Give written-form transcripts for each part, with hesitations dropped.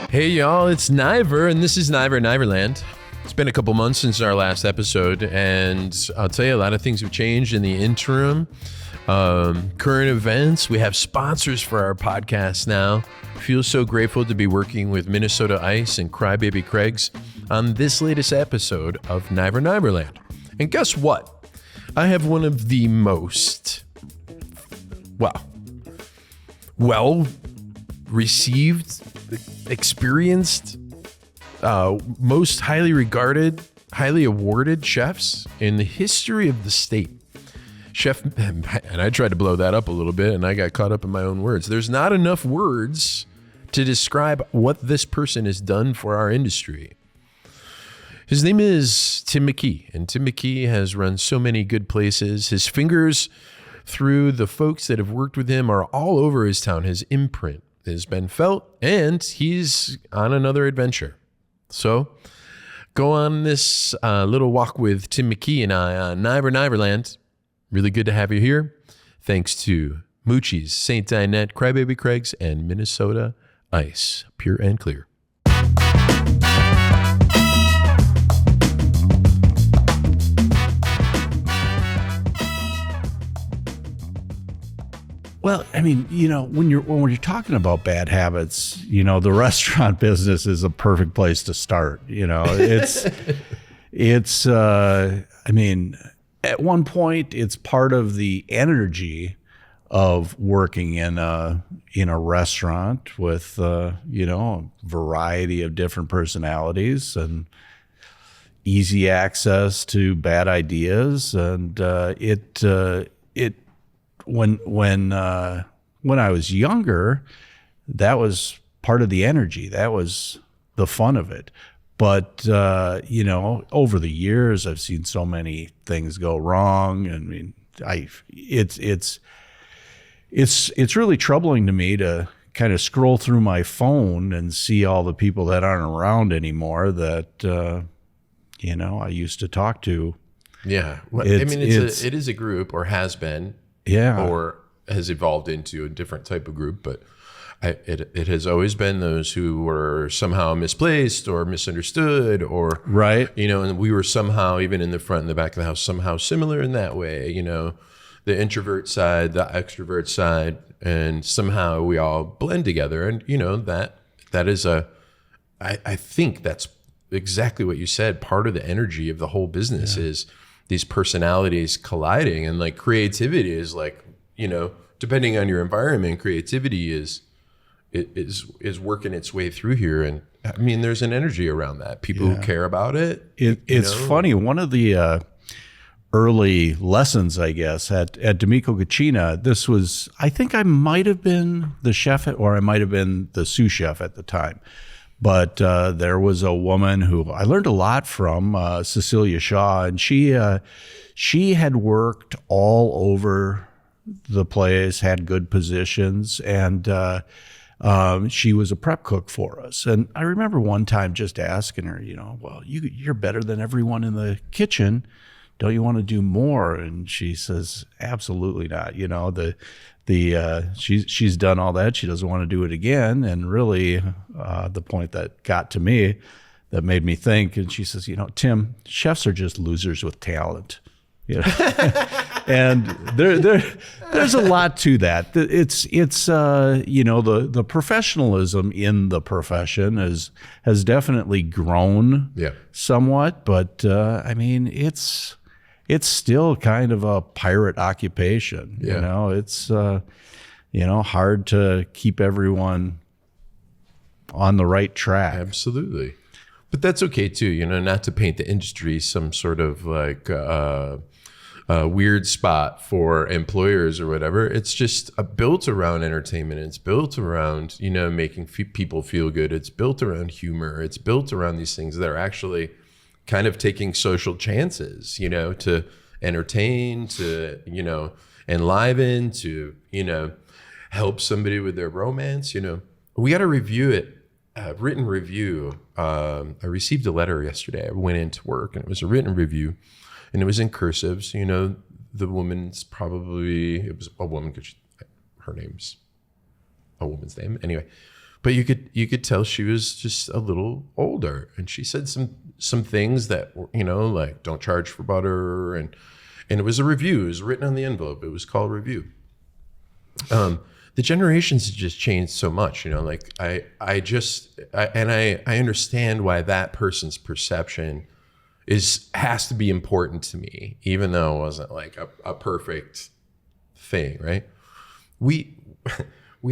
Hey y'all, it's Niver, and this is Niverland. It's been a couple months since our last episode, and I'll tell you, a lot of things have changed in the interim. Current events, we have sponsors for our podcast now. Feel so grateful to be working with Minnesota Ice and Crybaby Craig's on this latest episode of Niverland. And guess what? I have one of the most, well received, experienced, most highly regarded, highly awarded chefs in the history of the state. Chef, and I tried to blow that up a little bit and I got caught up in my own words. There's not enough words to describe what this person has done for our industry. His name is Tim McKee, and Tim McKee has run so many good places. His fingers through the folks that have worked with him are all over his town. His imprint has been felt, and he's on another adventure. So go on this little walk with Tim McKee and I on Niverland. Really good to have you here. Thanks to Mucci's, St. Dinette, Crybaby Craig's, and Minnesota Ice. Pure and clear. Well, I mean, you know, when you're talking about bad habits, you know, the restaurant business is a perfect place to start. You know, I mean, at one point, it's part of the energy of working in a restaurant with you know, a variety of different personalities and easy access to bad ideas, and when I was younger, that was part of the energy. That was the fun of it. But you know, over the years, I've seen so many things go wrong. I mean, it's really troubling to me to kind of scroll through my phone and see all the people that aren't around anymore that you know, I used to talk to. Yeah, well, I mean, it is a group, or has been. Yeah. Or has evolved into a different type of group, but it has always been those who were somehow misplaced or misunderstood, or right, you know, and we were somehow, even in the front and the back of the house, somehow similar in that way, you know, the introvert side, the extrovert side, and somehow we all blend together. And you know, that is I think that's exactly what you said. Part of the energy of the whole business is these personalities colliding, and like creativity is like, you know, depending on your environment, creativity is working its way through here. And I mean, there's an energy around that. People who care about it. It's funny. One of the early lessons, I guess, at D'Amico Cucina, this was, I think I might have been the chef or I might have been the sous chef at the time. But there was a woman who I learned a lot from, Cecilia Shaw, and she had worked all over the place, had good positions, and she was a prep cook for us. And I remember one time just asking her, you know, well, you're better than everyone in the kitchen. Don't you want to do more? And she says, absolutely not. You know, she's done all that. She doesn't want to do it again. And really, the point that got to me, that made me think, and she says, you know, Tim, chefs are just losers with talent. You know? And there's a lot to that. It's you know, the professionalism in the profession has definitely grown somewhat, but I mean, it's still kind of a pirate occupation. You know, it's you know, hard to keep everyone on the right track. Absolutely. But that's okay too, you know, not to paint the industry some sort of like a weird spot for employers or whatever. It's just built around entertainment. It's built around, you know, making people feel good. It's built around humor. It's built around these things that are actually kind of taking social chances, you know, to entertain, to, you know, enliven, to, you know, help somebody with their romance. You know, we got to review it. Written review. I received a letter yesterday. I went into work and it was a written review, and it was in cursives. You know, the woman's probably, it was a woman because her name's a woman's name anyway. But you could tell she was just a little older, and she said some things that were, like don't charge for butter, and it was a review. It was written on the envelope. It was called review. The generations have just changed so much, like I understand why that person's perception has to be important to me, even though it wasn't like a perfect thing, right? We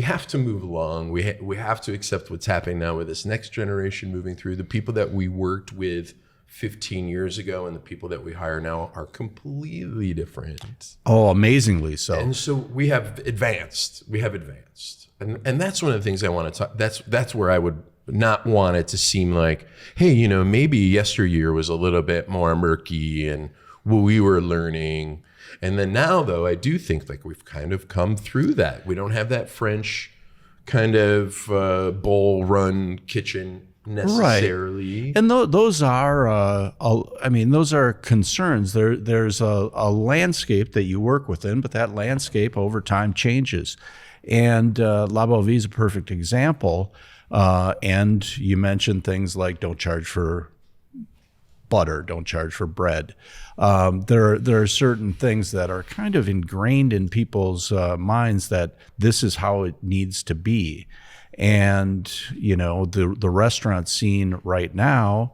have to move along. We have to accept what's happening now with this next generation moving through. The people that we worked with 15 years ago and the people that we hire now are completely different. Oh, amazingly so. And so we have advanced. And that's one of the things I want to talk. That's where I would not want it to seem like, hey, maybe yesteryear was a little bit more murky and we were learning. And then now, though, I do think like we've kind of come through that. We don't have that French kind of bowl run kitchen necessarily. Right. And those are, those are concerns. There's a landscape that you work within, but that landscape over time changes. And La Belle Vie is a perfect example. And you mentioned things like don't charge for butter, don't charge for bread. There are certain things that are kind of ingrained in people's minds that this is how it needs to be. And, the restaurant scene right now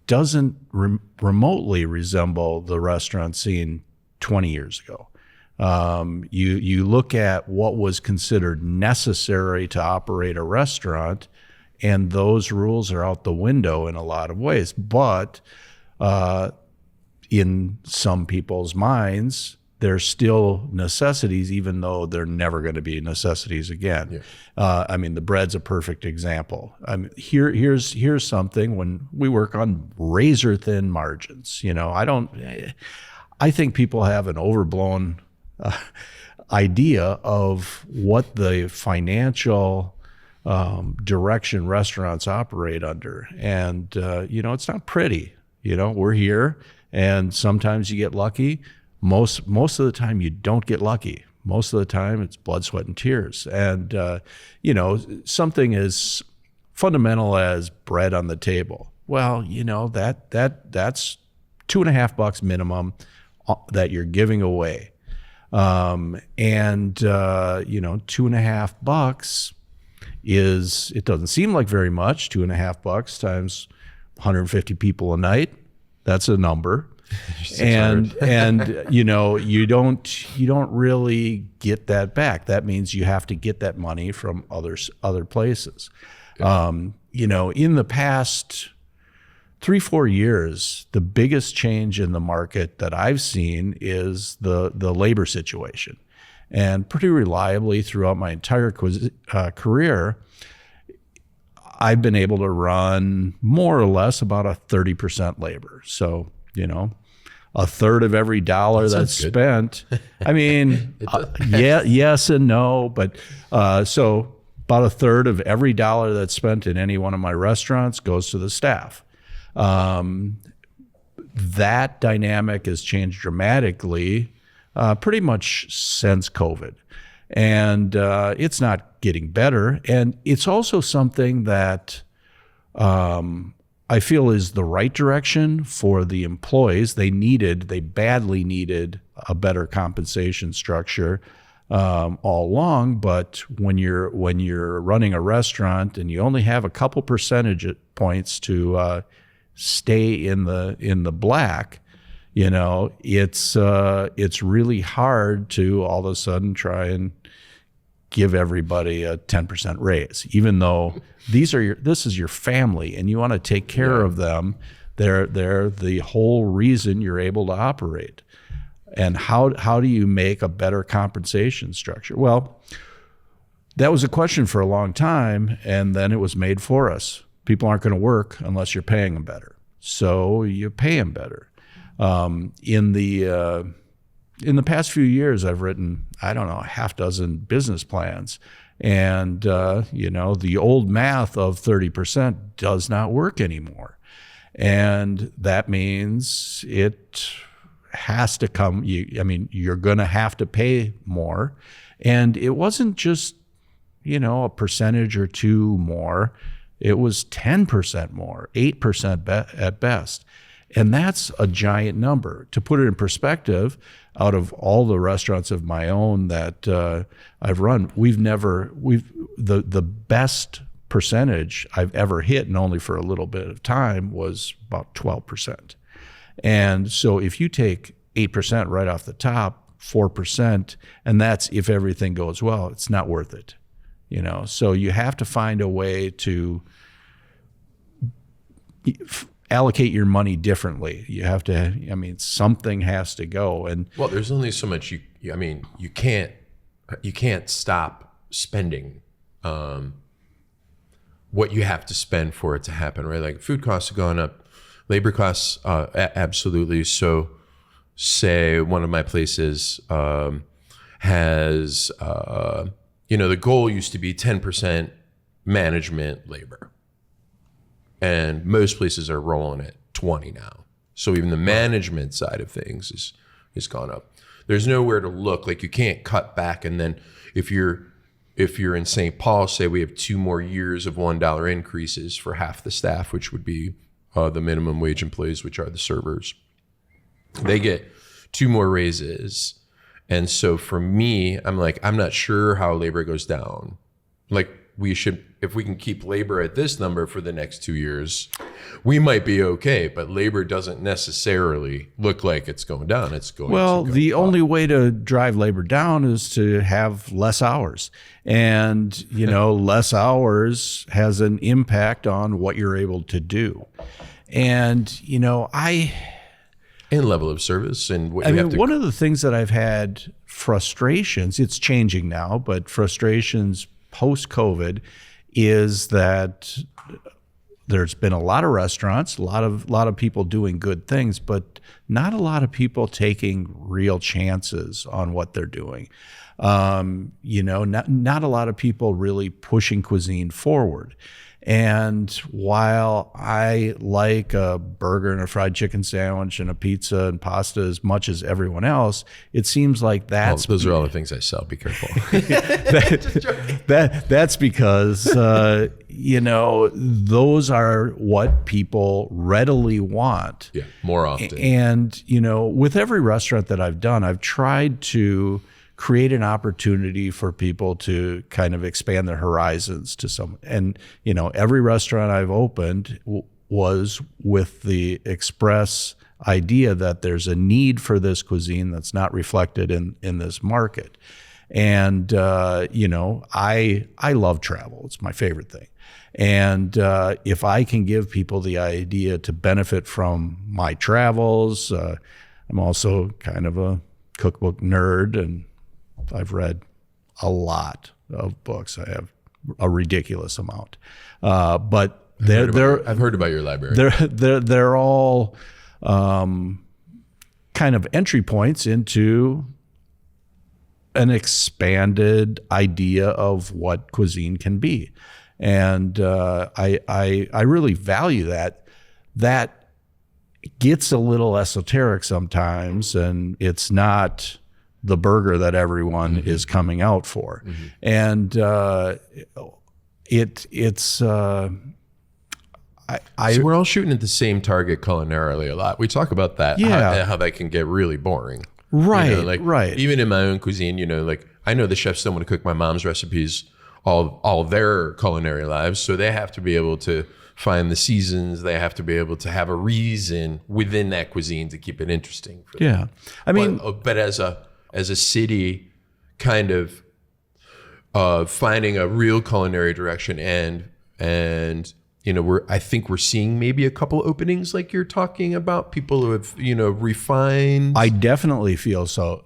doesn't remotely resemble the restaurant scene 20 years ago. You look at what was considered necessary to operate a restaurant, and those rules are out the window in a lot of ways. But in some people's minds, there's still necessities, even though they're never going to be necessities again. Yeah. The bread's a perfect example. Here's something when we work on razor thin margins. I think people have an overblown idea of what the financial direction restaurants operate under. And, it's not pretty. We're here, and sometimes you get lucky. Most of the time you don't get lucky. Most of the time it's blood, sweat, and tears. And, something as fundamental as bread on the table. Well, that's $2.50 minimum that you're giving away. $2.50 it doesn't seem like very much. $2.50 times 150 people a night. That's a number. And you don't really get that back. That means you have to get that money from other places. Yeah. In the past 3-4 years, the biggest change in the market that I've seen is the labor situation. And pretty reliably throughout my entire career, I've been able to run more or less about a 30% labor. So, a third of every dollar that's spent. Yes and no, but so about a third of every dollar that's spent in any one of my restaurants goes to the staff. That dynamic has changed dramatically pretty much since COVID. And it's not getting better. And it's also something that I feel is the right direction for the employees. They badly needed a better compensation structure all along. But when you're running a restaurant and you only have a couple percentage points to stay in the black, it's really hard to all of a sudden try and give everybody a 10% raise, even though this is your family and you want to take care of them. They're the whole reason you're able to operate. And how do you make a better compensation structure? Well, that was a question for a long time, and then it was made for us. People aren't going to work unless you're paying them better. So you pay them better. In the past few years, I've written, a half dozen business plans. And, the old math of 30% does not work anymore. And that means it has to come, you're going to have to pay more. And it wasn't just, a percentage or two more. It was 10% more, 8% at best. And that's a giant number. To put it in perspective, out of all the restaurants of my own that I've run, the best percentage I've ever hit, and only for a little bit of time, was about 12%. And so if you take 8% right off the top, 4%, and that's if everything goes well, it's not worth it. So you have to find a way to allocate your money differently. You have to, something has to go. And well, there's only so much you can't stop spending what you have to spend for it to happen, right? Like food costs have gone up, labor costs, absolutely. So say one of my places has, the goal used to be 10% management labor. And most places are rolling at 20 now. So even the management side of things is gone up. There's nowhere to look. Like you can't cut back. And then if you're in St. Paul, say we have 2 more years of $1 increases for half the staff, which would be the minimum wage employees, which are the servers. They get 2 more raises. And so for me, I'm like, I'm not sure how labor goes down. Like we should, if we can keep labor at this number for the next 2 years, we might be okay. But labor doesn't necessarily look like it's going down. It's going well, to go the up. only way to drive labor down is to have less hours. And, less hours has an impact on what you're able to do. And, And level of service and what you have to. One of the things that I've had frustrations, it's changing now, but frustrations post-COVID is that there's been a lot of restaurants, a lot of people doing good things, but not a lot of people taking real chances on what they're doing. Not a lot of people really pushing cuisine forward. And while I like a burger and a fried chicken sandwich and a pizza and pasta as much as everyone else, it seems like those are all the things I sell. Be careful. That's because those are what people readily want. Yeah, more often. And with every restaurant that I've done, I've tried to create an opportunity for people to kind of expand their horizons to some. And, every restaurant I've opened was with the express idea that there's a need for this cuisine that's not reflected in this market. And, I love travel. It's my favorite thing. And if I can give people the idea to benefit from my travels, I'm also kind of a cookbook nerd, and I've read a lot of books. I have a ridiculous amount, but I've heard about your library. They're all kind of entry points into an expanded idea of what cuisine can be, and I really value that. That gets a little esoteric sometimes, and it's not the burger that everyone is coming out for. And it's so we're all shooting at the same target culinarily a lot. We talk about that, how that can get really boring. Right, right. Even in my own cuisine, like I know the chefs don't want to cook my mom's recipes all their culinary lives, so they have to be able to find the seasons. They have to be able to have a reason within that cuisine to keep it interesting for them. But as a city, kind of finding a real culinary direction, and I think we're seeing maybe a couple openings like you're talking about, people who have refined. I definitely feel so.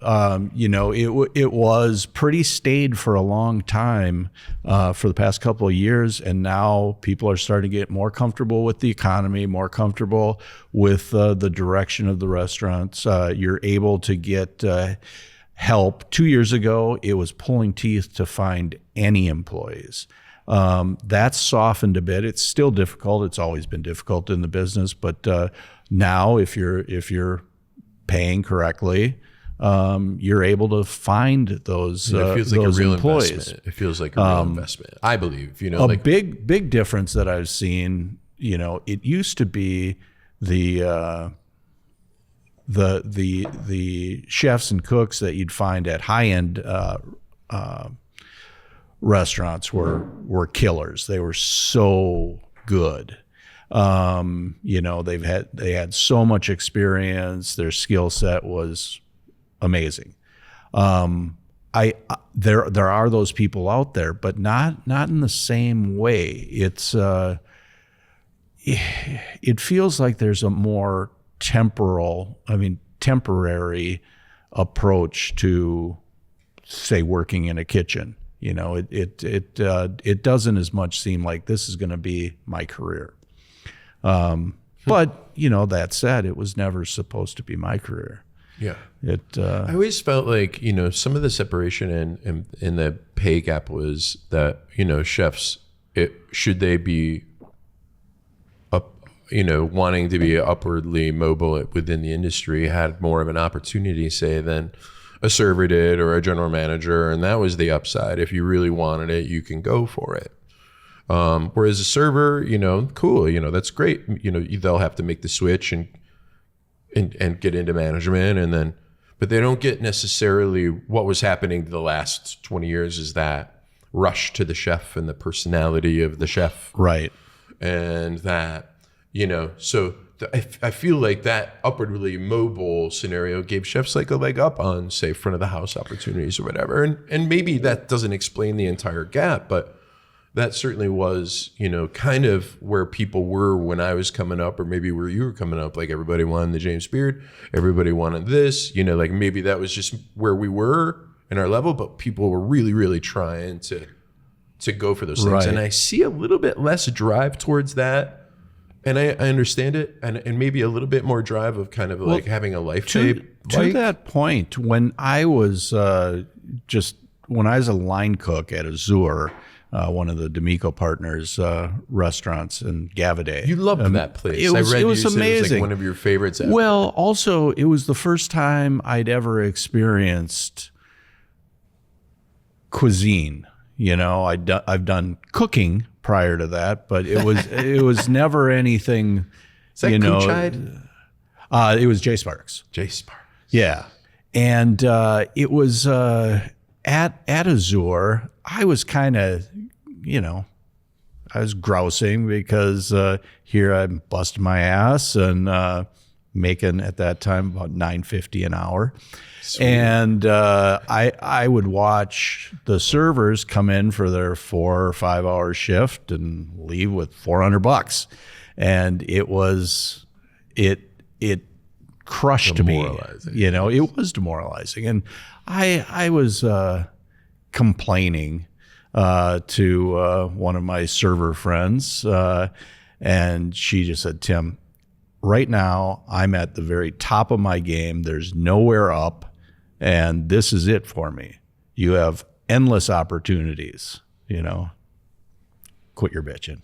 It was pretty staid for a long time for the past couple of years, and now people are starting to get more comfortable with the economy, more comfortable with the direction of the restaurants. You're able to get help. 2 years ago, it was pulling teeth to find any employees. That's softened a bit. It's still difficult. It's always been difficult in the business, but now if you're paying correctly, you're able to find those It feels like a those real employees. investment. It feels like a real investment. I believe, A big difference that I've seen, it used to be the chefs and cooks that you'd find at high-end restaurants were killers. They were so good. They had so much experience. Their skill set was amazing. There are those people out there, but not in the same way. It feels like there's a more temporary approach to, say, working in a kitchen. It doesn't as much seem like this is going to be my career. But that said, it was never supposed to be my career. Yeah. I always felt like, some of the separation in the pay gap was that, chefs, should they be wanting to be upwardly mobile within the industry, had more of an opportunity, say, than a server did or a general manager. And that was the upside. If you really wanted it, you can go for it. Whereas a server, cool, that's great. They'll have to make the switch and get into management, but they don't get necessarily what was happening the last 20 years is that rush to the chef and the personality of the chef. Right. And that, so I feel like that upwardly mobile scenario gave chefs like a leg up on, say, front of the house opportunities or whatever. And maybe that doesn't explain the entire gap, but that certainly was, kind of where people were when I was coming up, or maybe where you were coming up. Like everybody wanted the James Beard, everybody wanted this, like maybe that was just where we were in our level, but people were really, really trying to go for those things. Right. And I see a little bit less drive towards that. And I understand it, and maybe a little bit more drive of kind of like having a life tape. To that point, when I was when I was a line cook at Azure, one of the D'Amico partners restaurants in Gavaday. You loved that place. It was you said amazing. It was like one of your favorites ever. Well, also, it was the first time I'd ever experienced cuisine. I've done cooking prior to that, but it was never anything. Is that Kuchide? It was J Sparks. J Sparks. Yeah, and it was at Azure. I was kind of, I was grousing because here I'm busting my ass and making at that time about $9.50 an hour. Sweet. And I would watch the servers come in for their 4 or 5 hour shift and leave with $400, and it crushed me. It was demoralizing, and I was complaining to one of my server friends, and she just said, "Tim, right now I'm at the very top of my game. There's nowhere up. And this is it for me. You have endless opportunities, quit your bitching,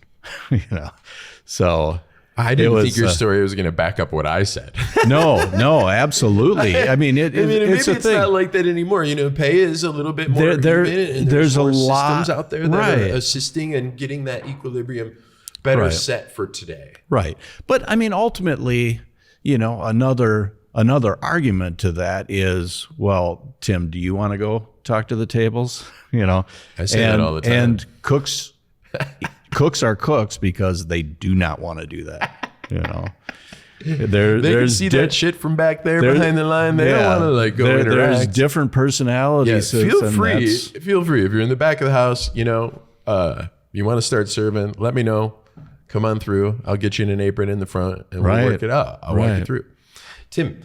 So I didn't think your story was going to back up what I said. No, absolutely. I mean, it's maybe a it's thing. not like that anymore. Pay is a little bit more even, and there's more a lot systems out there that are assisting and getting that equilibrium better set for today. Right. But I mean, ultimately, another argument to that is, well, Tim, do you want to go talk to the tables? I say that all the time. And cooks are cooks because they do not want to do that. They can see that shit from back there behind the line. They don't want to go interact. There's different personalities. Feel free if you're in the back of the house. You want to start serving. Let me know. Come on through. I'll get you in an apron in the front, and we'll work it out. I'll walk you through. Tim,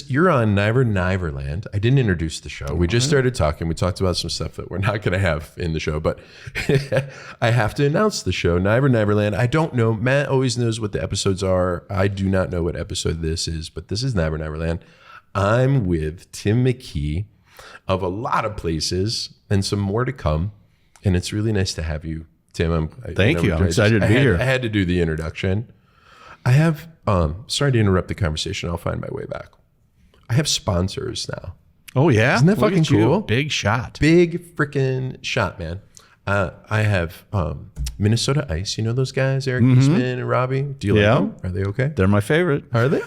you're on Niverland. I didn't introduce the show. We just started talking. We talked about some stuff that we're not going to have in the show, but I have to announce the show, Niverland. I don't know. Matt always knows what the episodes are. I do not know what episode this is, but this is Niverland. I'm with Tim McKee of a lot of places and some more to come, and it's really nice to have you, Tim. Thank you. I'm excited to be here. I had to do the introduction. I have, sorry to interrupt the conversation. I'll find my way back. I have sponsors now. Oh yeah, Isn't that Look fucking at you. cool? Big shot. Big freaking shot, man. I have Minnesota Ice. You know those guys, Eric Eastman and Robbie? Do you like them? Are they okay? They're my favorite. Are they?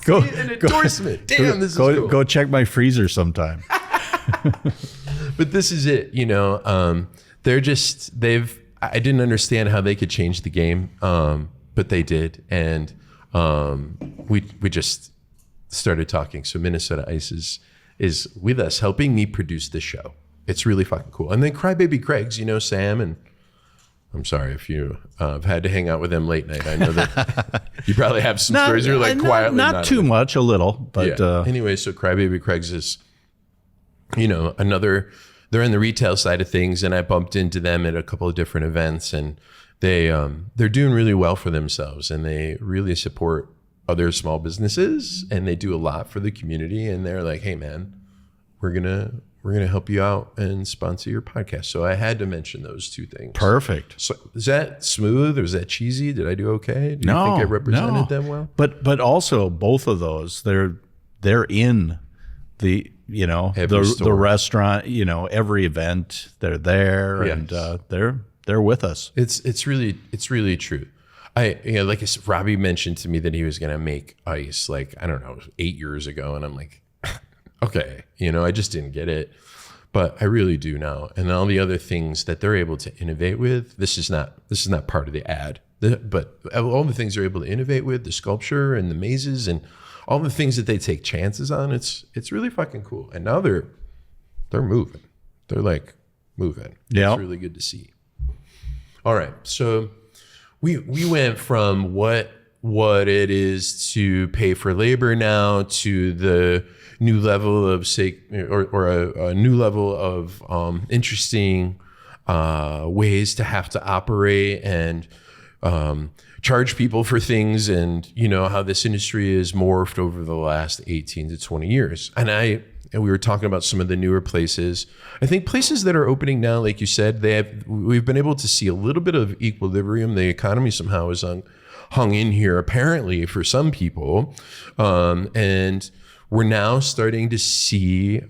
Go, An endorsement. Damn, this is cool. Go check my freezer sometime. But this is it. I didn't understand how they could change the game, but they did, and we just started talking. So Minnesota Ice is with us, helping me produce this show. It's really fucking cool. And then Crybaby Craig's, Sam, and I'm sorry if you have had to hang out with them late night. I know that you probably have some stories you're like quietly. Not too much, a little, but anyway, so Crybaby Craig's is, another. They're in the retail side of things, and I bumped into them at a couple of different events, and they're doing really well for themselves, and they really support other small businesses, and they do a lot for the community. And they're like, "Hey, man, we're gonna help you out and sponsor your podcast." So I had to mention those two things. Perfect. So is that smooth or is that cheesy? Did I do okay? Do you think I represented them well? But also both of those, they're in the the restaurant, every event they're there. Yes. And they're with us. It's really true. Like I said, Robbie mentioned to me that he was going to make ice, like, I don't know, 8 years ago. And I'm like, okay, I just didn't get it, but I really do now. And all the other things that they're able to innovate with, this is not part of the ad, but all the things they're able to innovate with, the sculpture and the mazes and all the things that they take chances on, it's really fucking cool. And now they're moving. They're like moving. Yeah. It's really good to see. All right. So we went from what it is to pay for labor now to the new level of a new level of interesting ways to have to operate and charge people for things, and how this industry has morphed over the last 18 to 20 years. And we were talking about some of the newer places. I think places that are opening now, like you said, we've been able to see a little bit of equilibrium. The economy somehow is hung in here, apparently, for some people. And we're now starting to see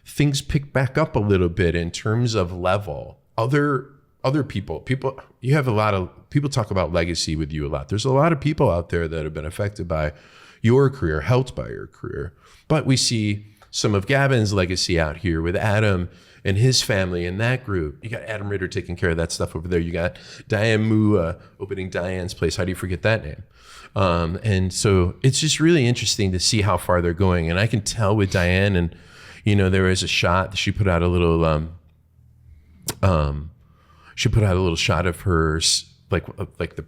things pick back up a little bit in terms of level. Other people, you have a lot of people talk about legacy with you a lot. There's a lot of people out there that have been affected by your career, helped by your career. But we see some of Gavin's legacy out here with Adam and his family and that group. You got Adam Ritter taking care of that stuff over there. You got Diane Mua opening Diane's place. How do you forget that name? And so it's just really interesting to see how far they're going. And I can tell with Diane, and there was a shot, she put out a little shot of her, like the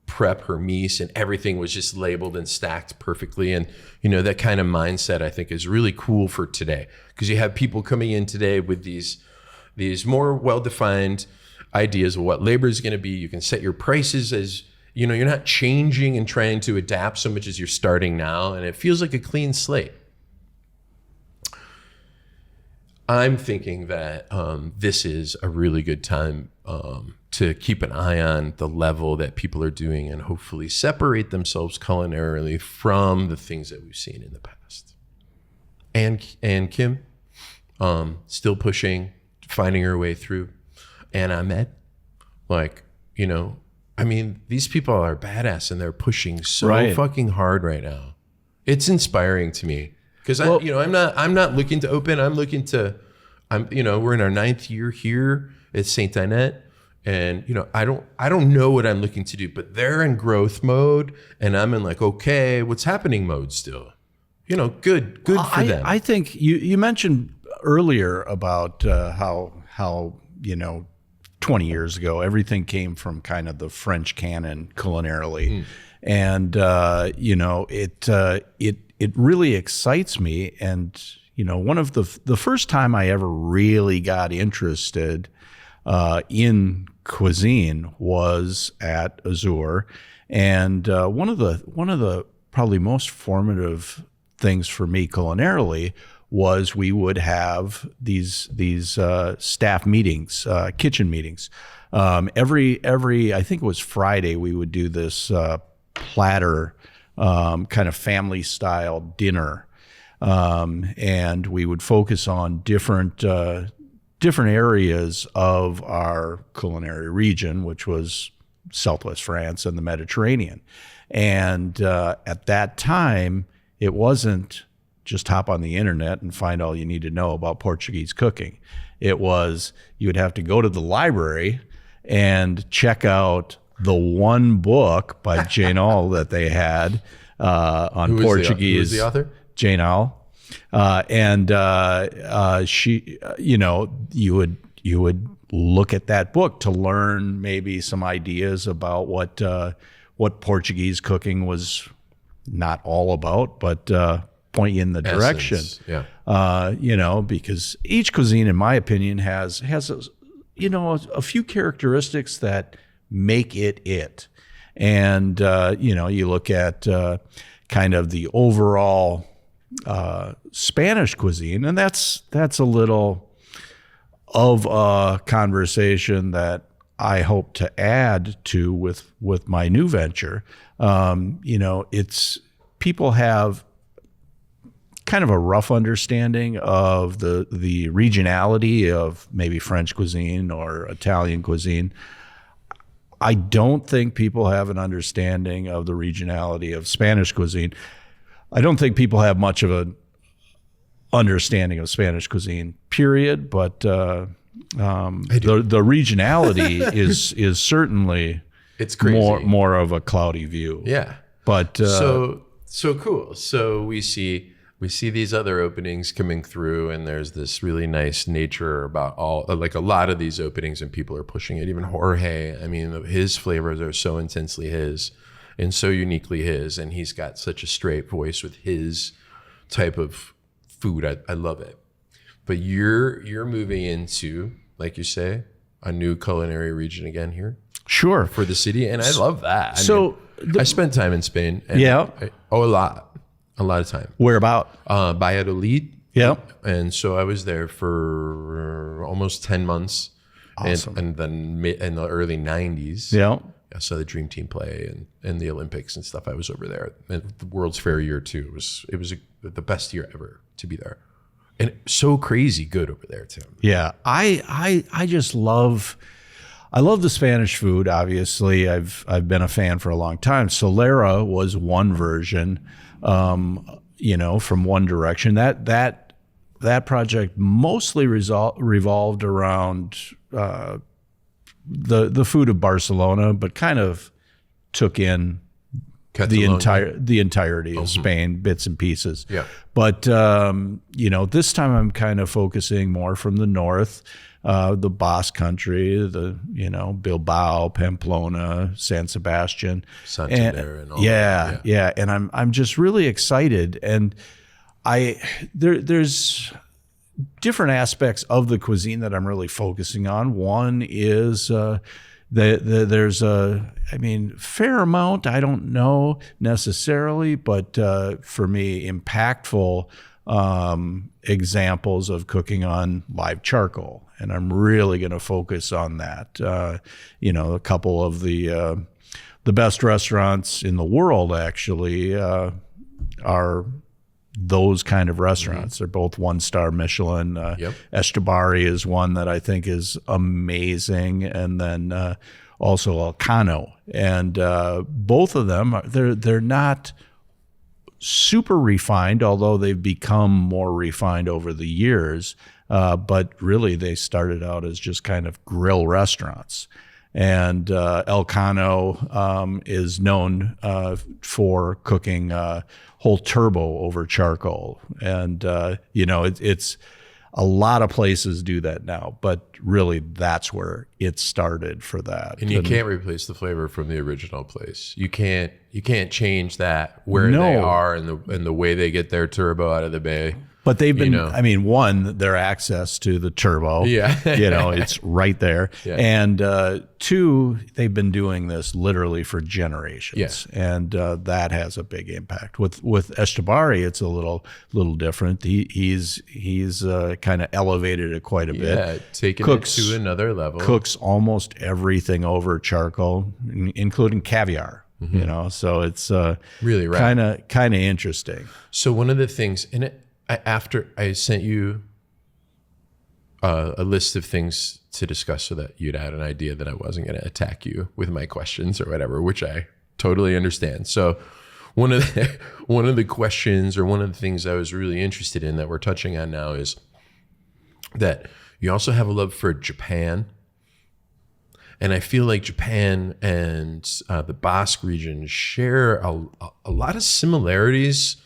prep, her mise, and everything was just labeled and stacked perfectly. And, that kind of mindset I think is really cool for today, because you have people coming in today with these more well-defined ideas of what labor is going to be. You can set your prices as, you're not changing and trying to adapt so much as you're starting now. And it feels like a clean slate. I'm thinking that this is a really good time to keep an eye on the level that people are doing and hopefully separate themselves culinarily from the things that we've seen in the past. And Kim, still pushing, finding her way through. And Ahmed, these people are badass and they're pushing so fucking hard right now. It's inspiring to me. Because I'm not looking to open. I'm looking to, we're in our 9th year here at St. Dinette, and I don't know what I'm looking to do, but they're in growth mode, and I'm in okay, what's happening mode still. Good for them. I think you mentioned earlier about how 20 years ago everything came from kind of the French canon culinarily, and it really excites me. And, one of the first time I ever really got interested in cuisine was at Azur. And one of the probably most formative things for me culinarily was we would have these staff meetings, kitchen meetings. Every I think it was Friday, we would do this platter kind of family style dinner. and we would focus on different areas of our culinary region, which was Southwest France and the Mediterranean. And at that time, it wasn't just hop on the internet and find all you need to know about Portuguese cooking. It was, you would have to go to the library and check out the one book by Jane Aul that they had on Portuguese. Who was the author? Jane Aul. She, you would look at that book to learn maybe some ideas about what Portuguese cooking was not all about, but point you in the direction. Yeah. Because each cuisine, in my opinion, has a few characteristics that make it. And you look at kind of the overall Spanish cuisine, and that's a little of a conversation that I hope to add to with my new venture. It's people have kind of a rough understanding of the regionality of maybe French cuisine or Italian cuisine. I don't think people have an understanding of the regionality of Spanish cuisine. I don't think people have much of an understanding of Spanish cuisine, period. But the regionality is certainly it's crazy. more of a cloudy view. Yeah. But so cool. So we see these other openings coming through, and there's this really nice nature about like a lot of these openings, and people are pushing it. Even Jorge, I mean, his flavors are so intensely his and so uniquely his, and he's got such a straight voice with his type of food. I love it. But you're moving into, like you say, a new culinary region again here. Sure. For the city, and I love that. I spent time in Spain. And a lot of time. Where about? Valladolid. Yeah. And so I was there for almost 10 months. Awesome. And then in the early 90s. Yeah. I saw the Dream Team play and the Olympics and stuff. I was over there. And the World's Fair year too. It was the best year ever to be there. And so crazy good over there, Tim. Yeah. I just love the Spanish food. Obviously, I've been a fan for a long time. Solera was one version, from one direction. That project mostly revolved around the food of Barcelona, but kind of took in Catalonia. the entirety of Spain, bits and pieces. Yeah. But this time I'm kind of focusing more from the north. The Basque country, Bilbao, Pamplona, San Sebastian, Santander, and all that. Yeah. Yeah. And I'm just really excited. And there's different aspects of the cuisine that I'm really focusing on. One is there's a fair amount, I don't know necessarily, but for me, impactful examples of cooking on live charcoal. And I'm really going to focus on that. A couple of the best restaurants in the world actually are those kind of restaurants. They're both 1-star Michelin. Echtabari is one that I think is amazing. And then also Elcano. And both of them, they're not super refined, although they've become more refined over the years. But really, they started out as just kind of grill restaurants. And Elcano is known for cooking whole turbo over charcoal. And, it's a lot of places do that now, but really that's where it started for that. And you can't replace the flavor from the original place. You can't change that where they are and the way they get their turbo out of the bay. But they've been, one, their access to the turbo, it's right there. Yeah. And two, they've been doing this literally for generations. Yeah. And that has a big impact. With Echtabari, it's a little different. He's kind of elevated it quite a bit. Yeah, taking it to another level. Cooks almost everything over charcoal, including caviar. So it's really kind of interesting. So one of the things, and after I sent you a list of things to discuss so that you'd had an idea that I wasn't going to attack you with my questions or whatever, which I totally understand. So one of the questions, or one of the things I was really interested in that we're touching on now, is that you also have a love for Japan. And I feel like Japan and the Basque region share a lot of similarities,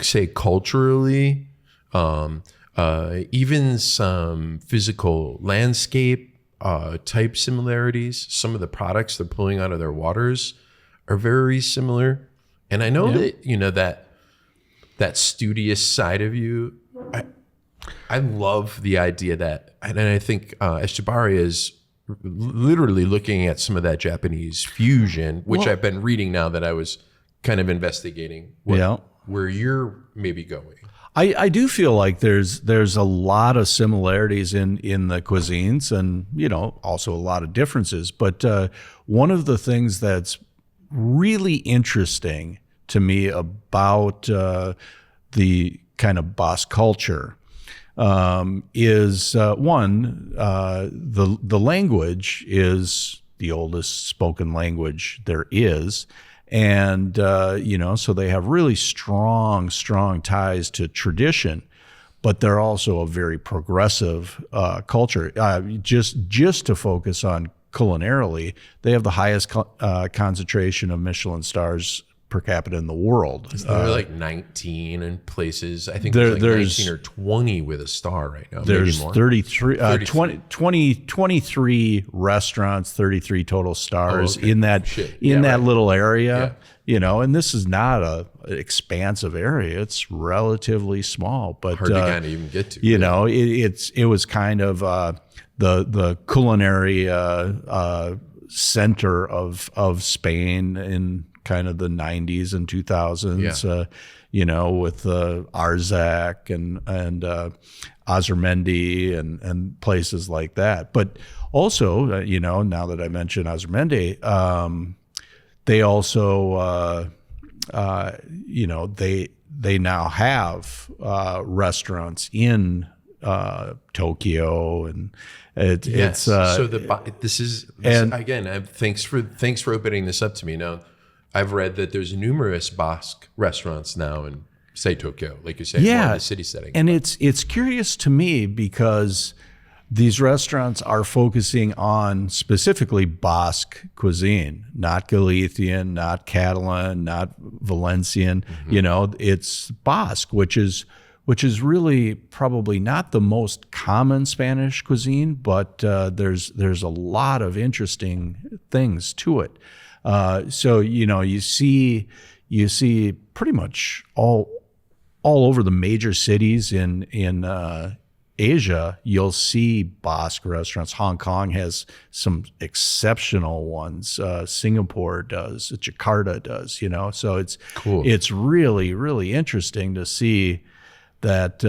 say culturally, even some physical landscape type similarities. Some of the products they're pulling out of their waters are very similar. And I know that, that studious side of you, I love the idea that, and I think Eshibari is literally looking at some of that Japanese fusion, which I've been reading now that I was kind of investigating where you're maybe going. I do feel like there's a lot of similarities in the cuisines, and also a lot of differences. But one of the things that's really interesting to me about the kind of Basque culture is one, the language is the oldest spoken language there is. And, so they have really strong ties to tradition, but they're also a very progressive culture. Just to focus on culinarily, they have the highest concentration of Michelin stars per capita in the world. They're like 19 in places. I think there's 19 or 20 with a star right now. There's maybe more. 33, 23 restaurants, 33 total stars in that little area. Yeah. And this is not a expansive area. It's relatively small, but hard to kind of even get to. It was kind of the culinary center of Spain in kind of the 90s and 2000s, with Arzac and Azurmendi and places like that. But also, now that I mentioned Azurmendi, they also, they now have restaurants in Tokyo, and it's so this is again. Thanks for opening this up to me. Now, I've read that there's numerous Basque restaurants now in, say, Tokyo, like you say, more in the city setting. And it's curious to me because these restaurants are focusing on specifically Basque cuisine, not Galician, not Catalan, not Valencian. Mm-hmm. It's Basque, which is really probably not the most common Spanish cuisine, but there's a lot of interesting things to it. So you see pretty much all over the major cities in Asia. You'll see Basque restaurants. Hong Kong has some exceptional ones. Singapore does. Jakarta does. So it's cool. It's really, really interesting to see that.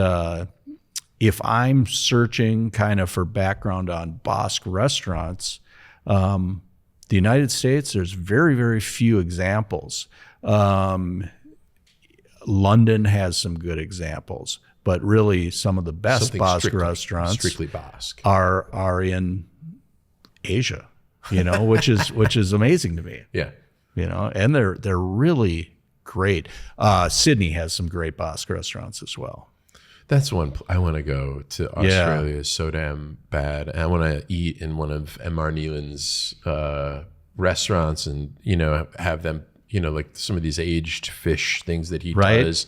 If I'm searching kind of for background on Basque restaurants, the United States, there's very, very few examples. London has some good examples, but really some of the best Basque restaurants strictly Basque are in Asia, which is amazing to me. Yeah. And they're really great. Sydney has some great Basque restaurants as well. That's one I want to go to. Australia is so damn bad. I want to eat in one of Mr. Nealon's restaurants and, have them, like some of these aged fish things that he does.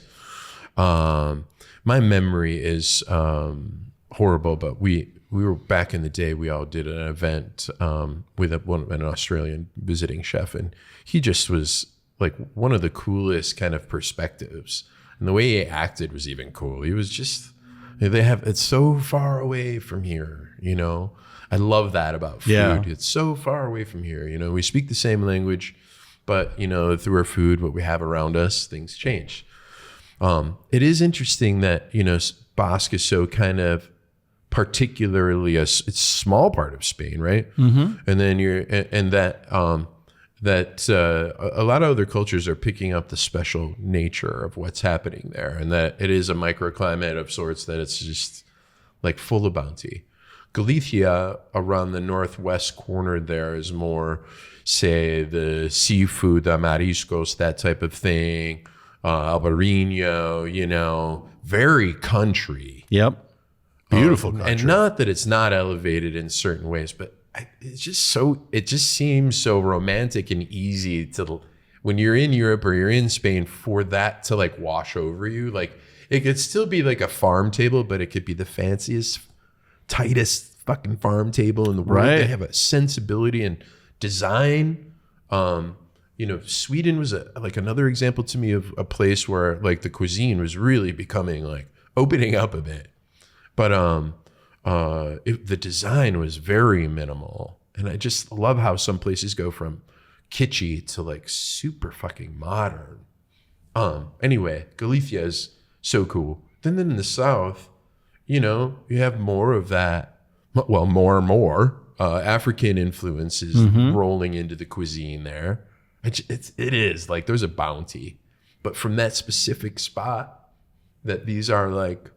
My memory is horrible, but we were back in the day, we all did an event with an Australian visiting chef, and he just was like one of the coolest kind of perspectives. And the way he acted was even cool. He was just, it's so far away from here, I love that about food. Yeah. It's so far away from here. We speak the same language, but, through our food, what we have around us, things change. It is interesting that, Basque is so kind of particularly it's a small part of Spain, right? Mm-hmm. And then that a lot of other cultures are picking up the special nature of what's happening there, and that it is a microclimate of sorts, that it's just like full of bounty. Galicia, around the northwest corner there, is more, say, the seafood, the mariscos, that type of thing, Albarino, you know, very country. Yep. Beautiful country. And not that it's not elevated in certain ways, but it just seems so romantic and easy to, when you're in Europe or you're in Spain, for that to like wash over you. Like, it could still be like a farm table, but it could be the fanciest, tightest fucking farm table in the world. Right. They have a sensibility and design. You know, Sweden was like another example to me of a place where like the cuisine was really becoming like opening up a bit. But the design was very minimal. And I just love how some places go from kitschy to like super fucking modern. Anyway, Galicia is so cool. Then in the South, you know, you have more of that, well, more and more African influences rolling into the cuisine there. It is like there's a bounty. But from that specific spot, that these are like,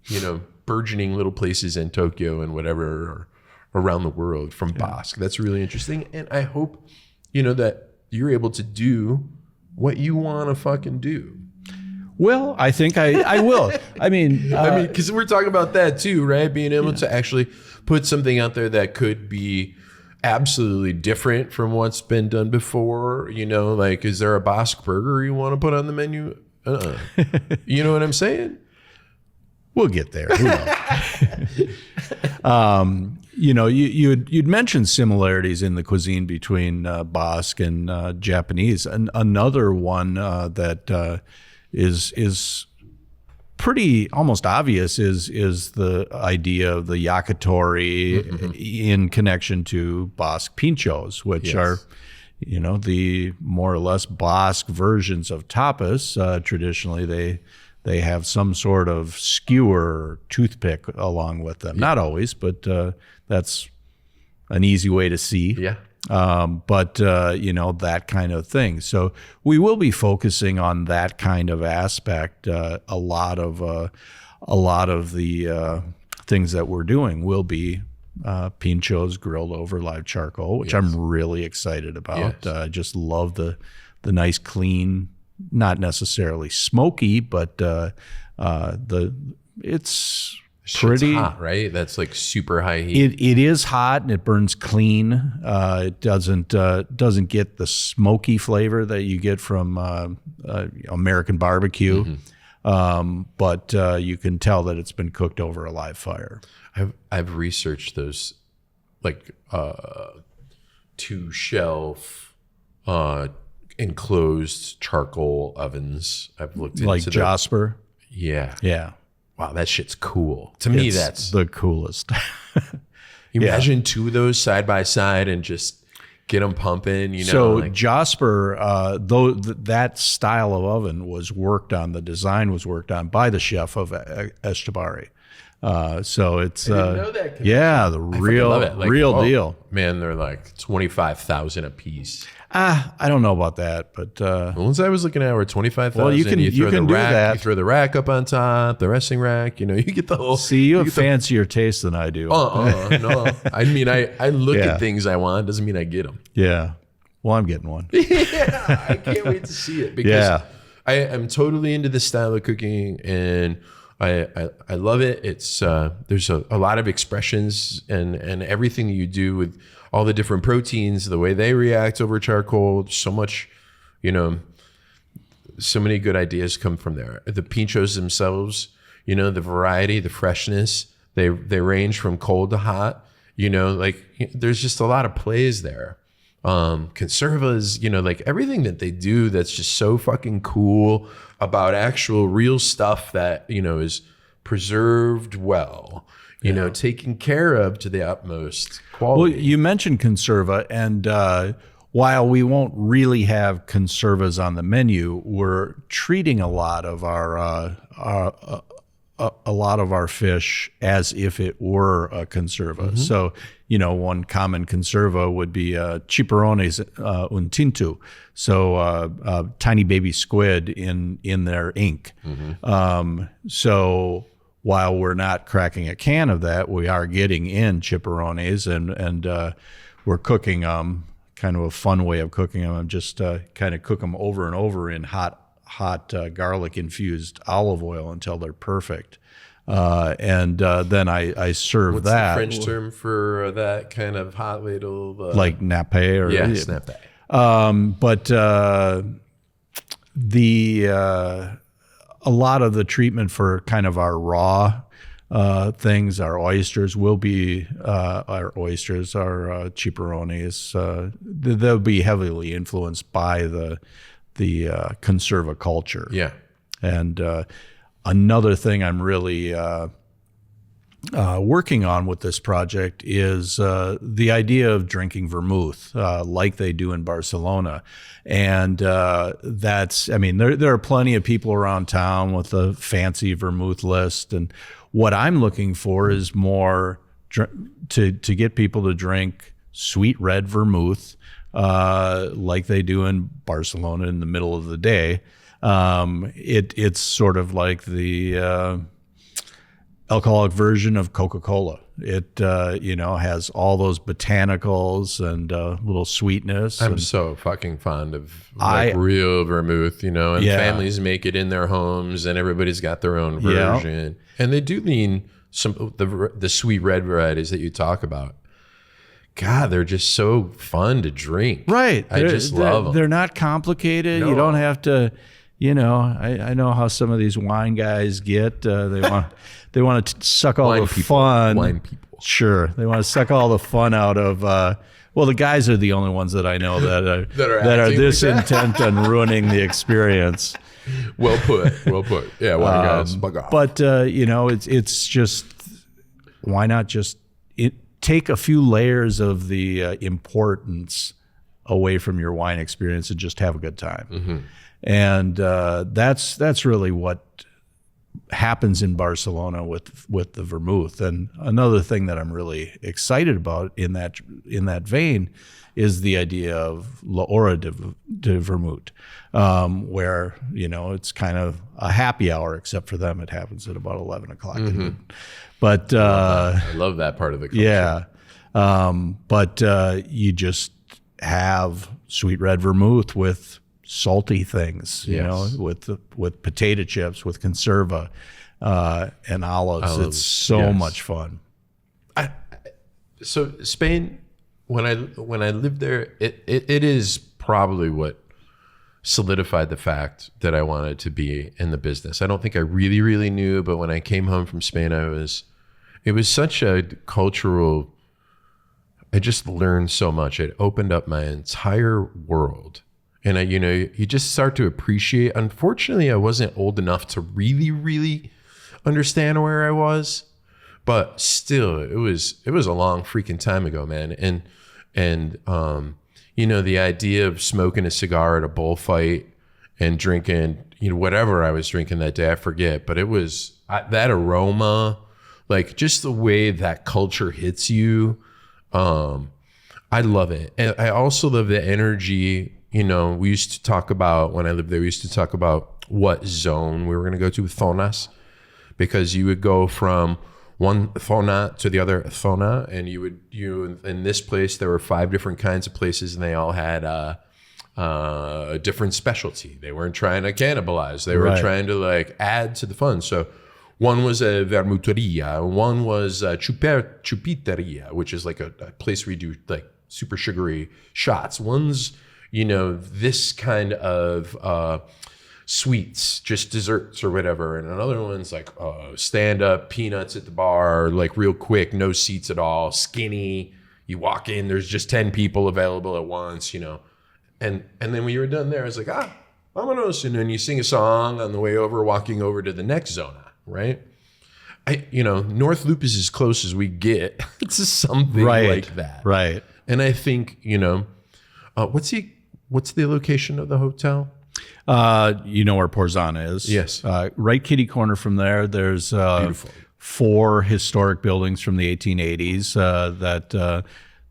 you know, burgeoning little places in Tokyo and whatever, or around the world from Basque. That's really interesting. And I hope, you know, that you're able to do what you want to fucking do. Well, I think I will. I mean, because we're talking about that too, right? Being able to actually put something out there that could be absolutely different from what's been done before. You know, like, is there a Basque burger you want to put on the menu? You know what I'm saying? We'll get there. Who knows? You know, you'd mentioned similarities in the cuisine between Basque and Japanese, and another one that is pretty almost obvious is the idea of the yakitori in connection to Basque pinchos, which are, you know, the more or less Basque versions of tapas. Traditionally, they have some sort of skewer or toothpick along with them. Not always, but that's an easy way to see. Yeah. But you know, that kind of thing. So we will be focusing on that kind of aspect. A lot of the things that we're doing will be pinchos grilled over live charcoal, which I'm really excited about. I just love the nice, clean, not necessarily smoky, but it's pretty hot, right? That's like super high heat. It is hot and it burns clean. It doesn't get the smoky flavor that you get from American barbecue, but you can tell that it's been cooked over a live fire. I've researched those like 2-shelf enclosed charcoal ovens. I've looked into like Jasper. Yeah. Wow, that shit's cool. To me, that's the coolest. Imagine two of those side by side and just get them pumping. You know, so like, Jasper, though that style of oven was worked on, the design was worked on by the chef of Eshtabari. So it's I didn't know that the real deal. Man, they're like 25,000 a piece. I don't know about that, but the ones I was looking at were 25,000. Well, you can do that. You throw the rack up on top, the resting rack. You know, you get the whole. See, you have fancier taste than I do. No. I mean, I look at things I want. Doesn't mean I get them. Yeah. Well, I'm getting one. Yeah, I can't wait to see it because I am totally into this style of cooking and I love it. It's there's a lot of expressions and everything that you do with all the different proteins, the way they react over charcoal. So much, you know, so many good ideas come from there. The pinchos themselves, you know, the variety, the freshness, they range from cold to hot. You know, like there's just a lot of plays there. Conservas, you know, like everything that they do that's just so fucking cool about actual real stuff that, you know, is preserved well, you know, taken care of to the utmost quality. Well, you mentioned conserva, and while we won't really have conservas on the menu, we're treating a lot of our a lot of our fish as if it were a conserva. So, one common conserva would be ciperones un tinto. So tiny baby squid in their ink. So while we're not cracking a can of that, we are getting in ciperones and we're cooking them. Kind of a fun way of cooking them. Just kind of cook them over and over in hot garlic infused olive oil until they're perfect. And then I serve What's that. What's the French term for that kind of hot ladle? Like nappe or nappe. But a lot of the treatment for kind of our raw things, our oysters will be our ciperones. They'll be heavily influenced by the conserva culture. Yeah. And another thing I'm really working on with this project is the idea of drinking vermouth like they do in Barcelona. And there are plenty of people around town with a fancy vermouth list. And what I'm looking for is more to get people to drink sweet red vermouth like they do in Barcelona in the middle of the day. It's sort of like the alcoholic version of Coca-Cola. It has all those botanicals and little sweetness. I'm so fucking fond of real vermouth, and families make it in their homes, and everybody's got their own version. And they do lean some the sweet red varieties that you talk about. God, they're just so fun to drink. Right. I just love them. They're not complicated. No. You don't have to, I know how some of these wine guys get. They want to suck all the fun. Wine people. Sure. They want to suck all the fun out of, the guys are the only ones that I know that are this intent on ruining the experience. Well put. Yeah, wine guys. Bug off. But, it's just, why not just take a few layers of the importance away from your wine experience and just have a good time. And that's really what happens in Barcelona with the vermouth. And another thing that I'm really excited about in that vein is the idea of La Hora de Vermouth, where it's kind of a happy hour, except for them it happens at about 11 o'clock. But I love that part of the culture. Yeah. But you just have sweet red vermouth with salty things, with potato chips, with conserva, and olives. It's so much fun. So Spain, when I lived there, it is probably what solidified the fact that I wanted to be in the business. I don't think I really, really knew, but when I came home from Spain, it was such a cultural, I just learned so much. It opened up my entire world. And you just start to appreciate. Unfortunately, I wasn't old enough to really, really understand where I was, but still, it was a long freaking time ago, man. And the idea of smoking a cigar at a bullfight and drinking, whatever I was drinking that day, I forget, but it was that aroma, like just the way that culture hits you. I love it, and I also love the energy. We used to talk about, when I lived there, we used to talk about what zone we were going to go to with zonas, because you would go from one zona to the other zona, and in this place, there were 5 different kinds of places, and they all had a different specialty. They weren't trying to cannibalize. They were trying to add to the fun. So one was a vermuteria, one was a chupiteria, which is like a place where you do like super sugary shots. One's this kind of sweets, just desserts or whatever. And another one's like stand-up peanuts at the bar, like real quick, no seats at all, skinny. You walk in, there's just 10 people available at once, And then when you were done there, I was like, vámonos. And then you sing a song on the way over, walking over to the next zona, right? North Loop is as close as we get to something like that. Right. And I think, what's the location of the hotel? You know where Porzana is? Yes. Right kitty corner from there. There's Beautiful. 4 historic buildings from the 1880s that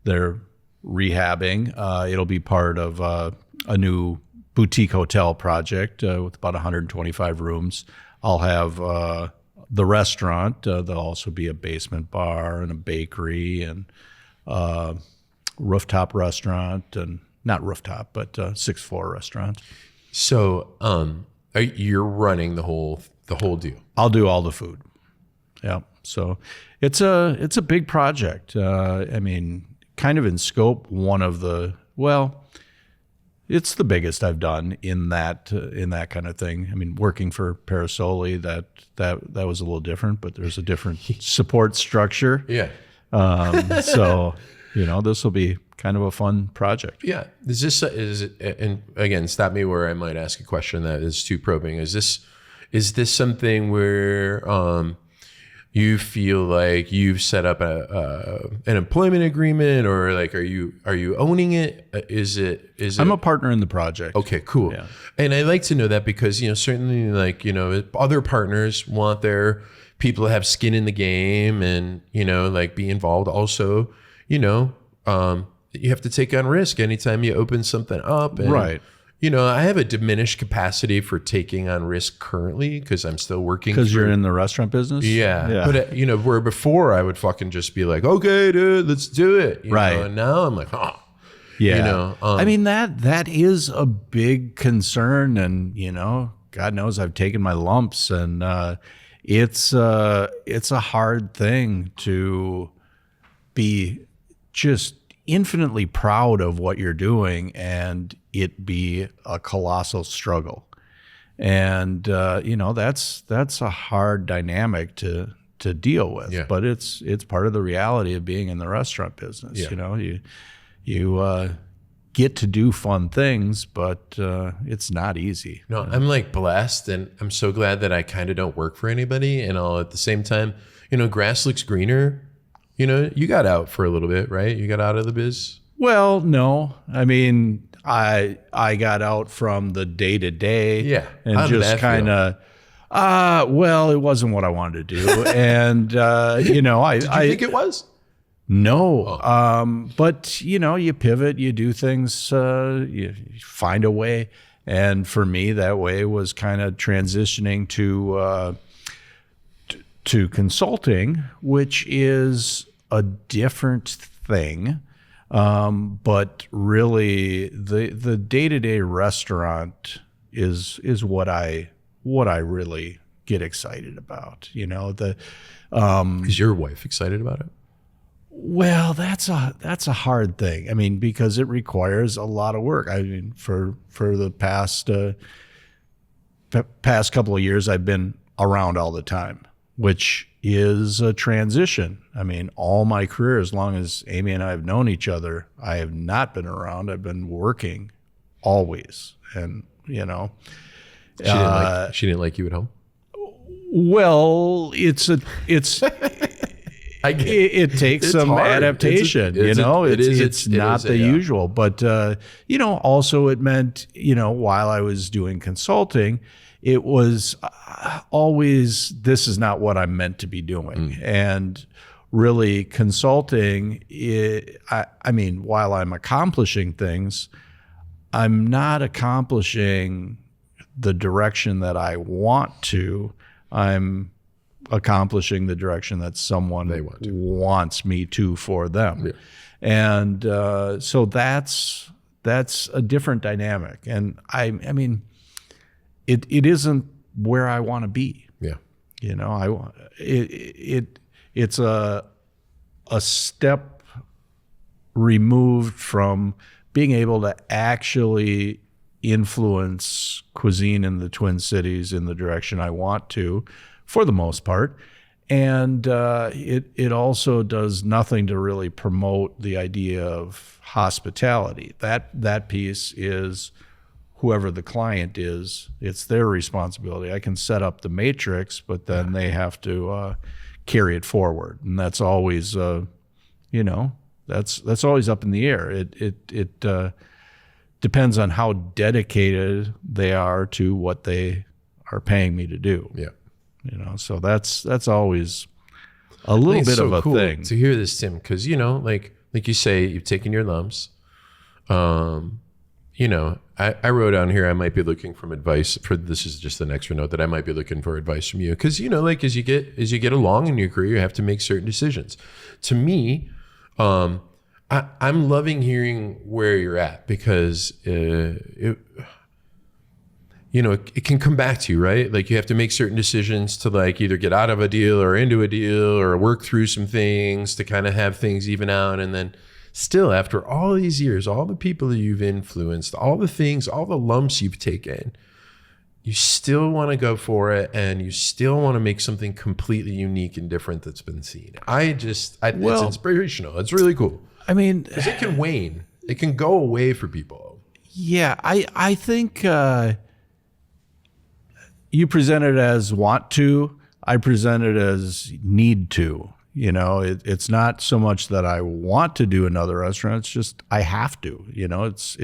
they're rehabbing. It'll be part of a new boutique hotel project with about 125 rooms. I'll have the restaurant. There'll also be a basement bar and a bakery and rooftop restaurant, and not rooftop, but 6th floor restaurant. So you're running the whole deal. I'll do all the food. Yeah. So it's a big project. I mean, kind of in scope, it's the biggest I've done in that kind of thing. I mean, working for Parasoli, that was a little different, but there's a different support structure. Yeah. So, this will be kind of a fun project. Yeah. Is it, and again, stop me where I might ask a question that is too probing. Is this something where you feel like you've set up an employment agreement, or like are you owning it? Is it? I'm a partner in the project. Okay, cool. Yeah. And I like to know that because certainly like other partners want their people to have skin in the game and like be involved. Also, you have to take on risk anytime you open something up. And, right. I have a diminished capacity for taking on risk currently because I'm still working. Because you're in the restaurant business? Yeah. But, where before I would fucking just be like, okay, dude, let's do it. Right. And now I'm like, oh. Yeah. I mean, that is a big concern. And, God knows I've taken my lumps. And it's a hard thing to be just infinitely proud of what you're doing and it be a colossal struggle. And that's a hard dynamic to deal with. Yeah. But it's part of the reality of being in the restaurant business. Yeah. You get to do fun things, but it's not easy. No, I'm like blessed, and I'm so glad that I kind of don't work for anybody, and all at the same time, grass looks greener. You got out for a little bit, right? You got out of the biz? Well, no. I mean, I got out from the day-to-day. Yeah. And just kind of, it wasn't what I wanted to do. And, Did you think it was? No. Oh. But, you pivot, you do things, you find a way. And for me, that way was kind of transitioning to consulting, which is a different thing. But really the day-to-day restaurant is what I really get excited about. Is your wife excited about it? Well, that's a hard thing. I mean, because it requires a lot of work. I mean, for the past couple of years, I've been around all the time, which is a transition. I mean, all my career, as long as Amy and I have known each other, I have not been around. I've been working always. And, She didn't like you at home? Well, it takes some hard. adaptation, it's not the usual, but, also it meant, while I was doing consulting, it was always, this is not what I'm meant to be doing. And really consulting, while I'm accomplishing things, I'm not accomplishing the direction that I want to. I'm accomplishing the direction that someone wants me to for them. Yeah. And so that's a different dynamic. And I mean, it isn't where I want to be. Yeah. It's a step removed from being able to actually influence cuisine in the Twin Cities in the direction I want to, for the most part. And it also does nothing to really promote the idea of hospitality. That piece is whoever the client is, it's their responsibility. I can set up the matrix, but then they have to carry it forward, and that's always, that's always up in the air. It depends on how dedicated they are to what they are paying me to do. Yeah. You know, so that's always a little bit of a cool thing to hear this, Tim, because, you know, like you say, you've taken your lumps. You know, I wrote down here, I might be looking for advice for, this is just an extra note that I might be looking for advice from you. Because, you know, like as you get along in your career, you have to make certain decisions. To me, I'm loving hearing where you're at, because you know, it can come back to you, right? Like you have to make certain decisions to like either get out of a deal or into a deal or work through some things to kind of have things even out. And then still, after all these years, all the people that you've influenced, all the things, all the lumps you've taken, you still want to go for it, and you still want to make something completely unique and different that's been seen. It's inspirational. It's really cool. I mean, because it can wane. It can go away for people. Yeah, I think you present it as want to. I present it as need to. You know, it's not so much that I want to do another restaurant. It's just I have to. You know, it's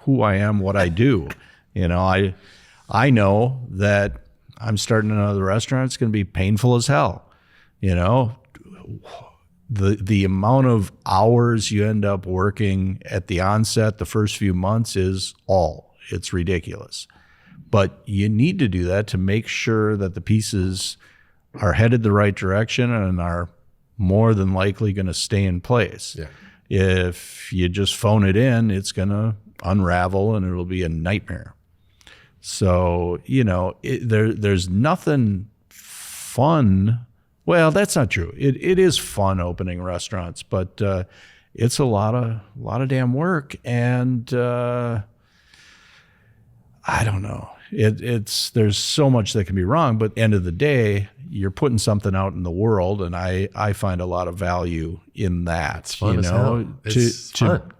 who I am, what I do. You know, I know that I'm starting another restaurant. It's going to be painful as hell. You know, the amount of hours you end up working at the onset the first few months it's ridiculous. But you need to do that to make sure that the pieces are headed the right direction and are more than likely going to stay in place. Yeah. If you just phone it in, it's going to unravel and it'll be a nightmare. So, you know, there's nothing fun. Well, that's not true. It is fun opening restaurants, but it's a lot of damn work, and I don't know. There's so much that can be wrong, but at the end of the day, you're putting something out in the world, and I find a lot of value in that. It's fun, you know,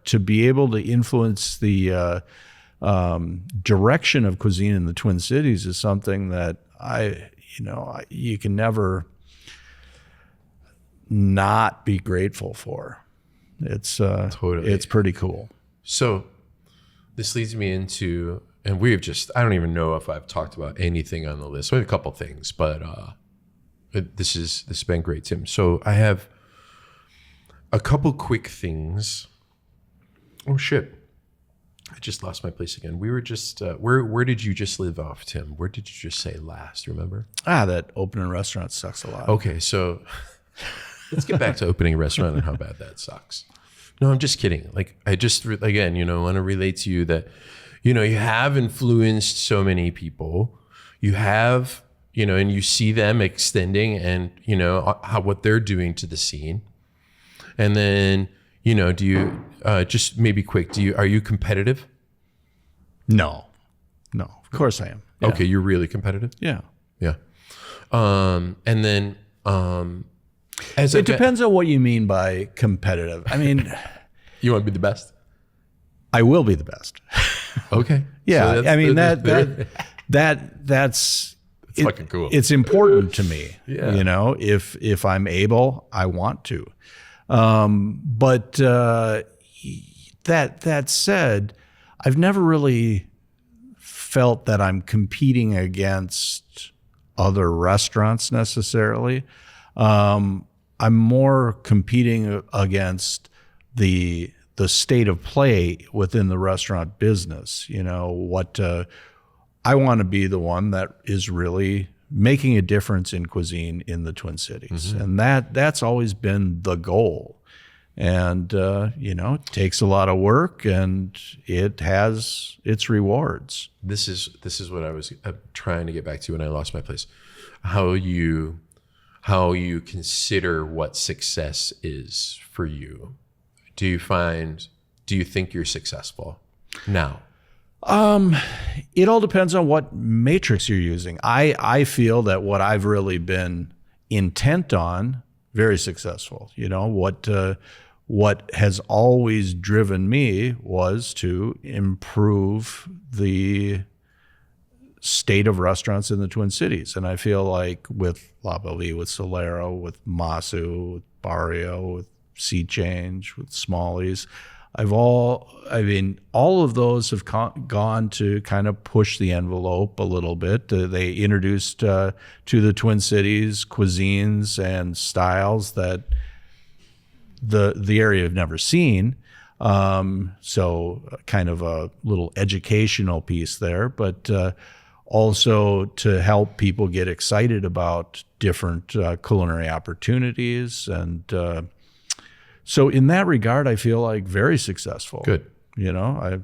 to be able to influence the direction of cuisine in the Twin Cities is something that you can never not be grateful for. It's totally. It's pretty cool. So this leads me into, and I don't even know if I've talked about anything on the list. We have a couple things, but this has been great, Tim. So I have a couple quick things. Oh shit. I just lost my place again. We were just, where did you just live off, Tim? Where did you just say last? Remember? That opening a restaurant sucks a lot. Okay, so let's get back to opening a restaurant and how bad that sucks. No, I'm just kidding. Like, I just, again, want to relate to you that, you have influenced so many people. You have, and you see them extending and, what they're doing to the scene. And then, do you, just maybe quick, are you competitive? No, of course I am. Yeah. Okay, you're really competitive? Yeah. Yeah. And then, it depends on what you mean by competitive. I mean, you want to be the best? I will be the best. Okay. Yeah. So I mean, that's fucking cool. It's important to me. Yeah. If I'm able, I want to. But that said, I've never really felt that I'm competing against other restaurants necessarily. I'm more competing against the state of play within the restaurant business. I want to be the one that is really making a difference in cuisine in the Twin Cities. Mm-hmm. And that's always been the goal. And, it takes a lot of work and it has its rewards. This is what I was trying to get back to when I lost my place. How you consider what success is for you. Do you think you're successful now? It all depends on what matrix you're using. I feel that what I've really been intent on, very successful. What has always driven me was to improve the state of restaurants in the Twin Cities. And I feel like with Belle Vie, with Solera, with Mucci, with Barrio, with Sea Change, with Smallies, I mean, all of those have gone to kind of push the envelope a little bit. They introduced to the Twin Cities cuisines and styles that the area have never seen. So kind of a little educational piece there, but also to help people get excited about different culinary opportunities. And so in that regard, I feel like very successful. Good. You know,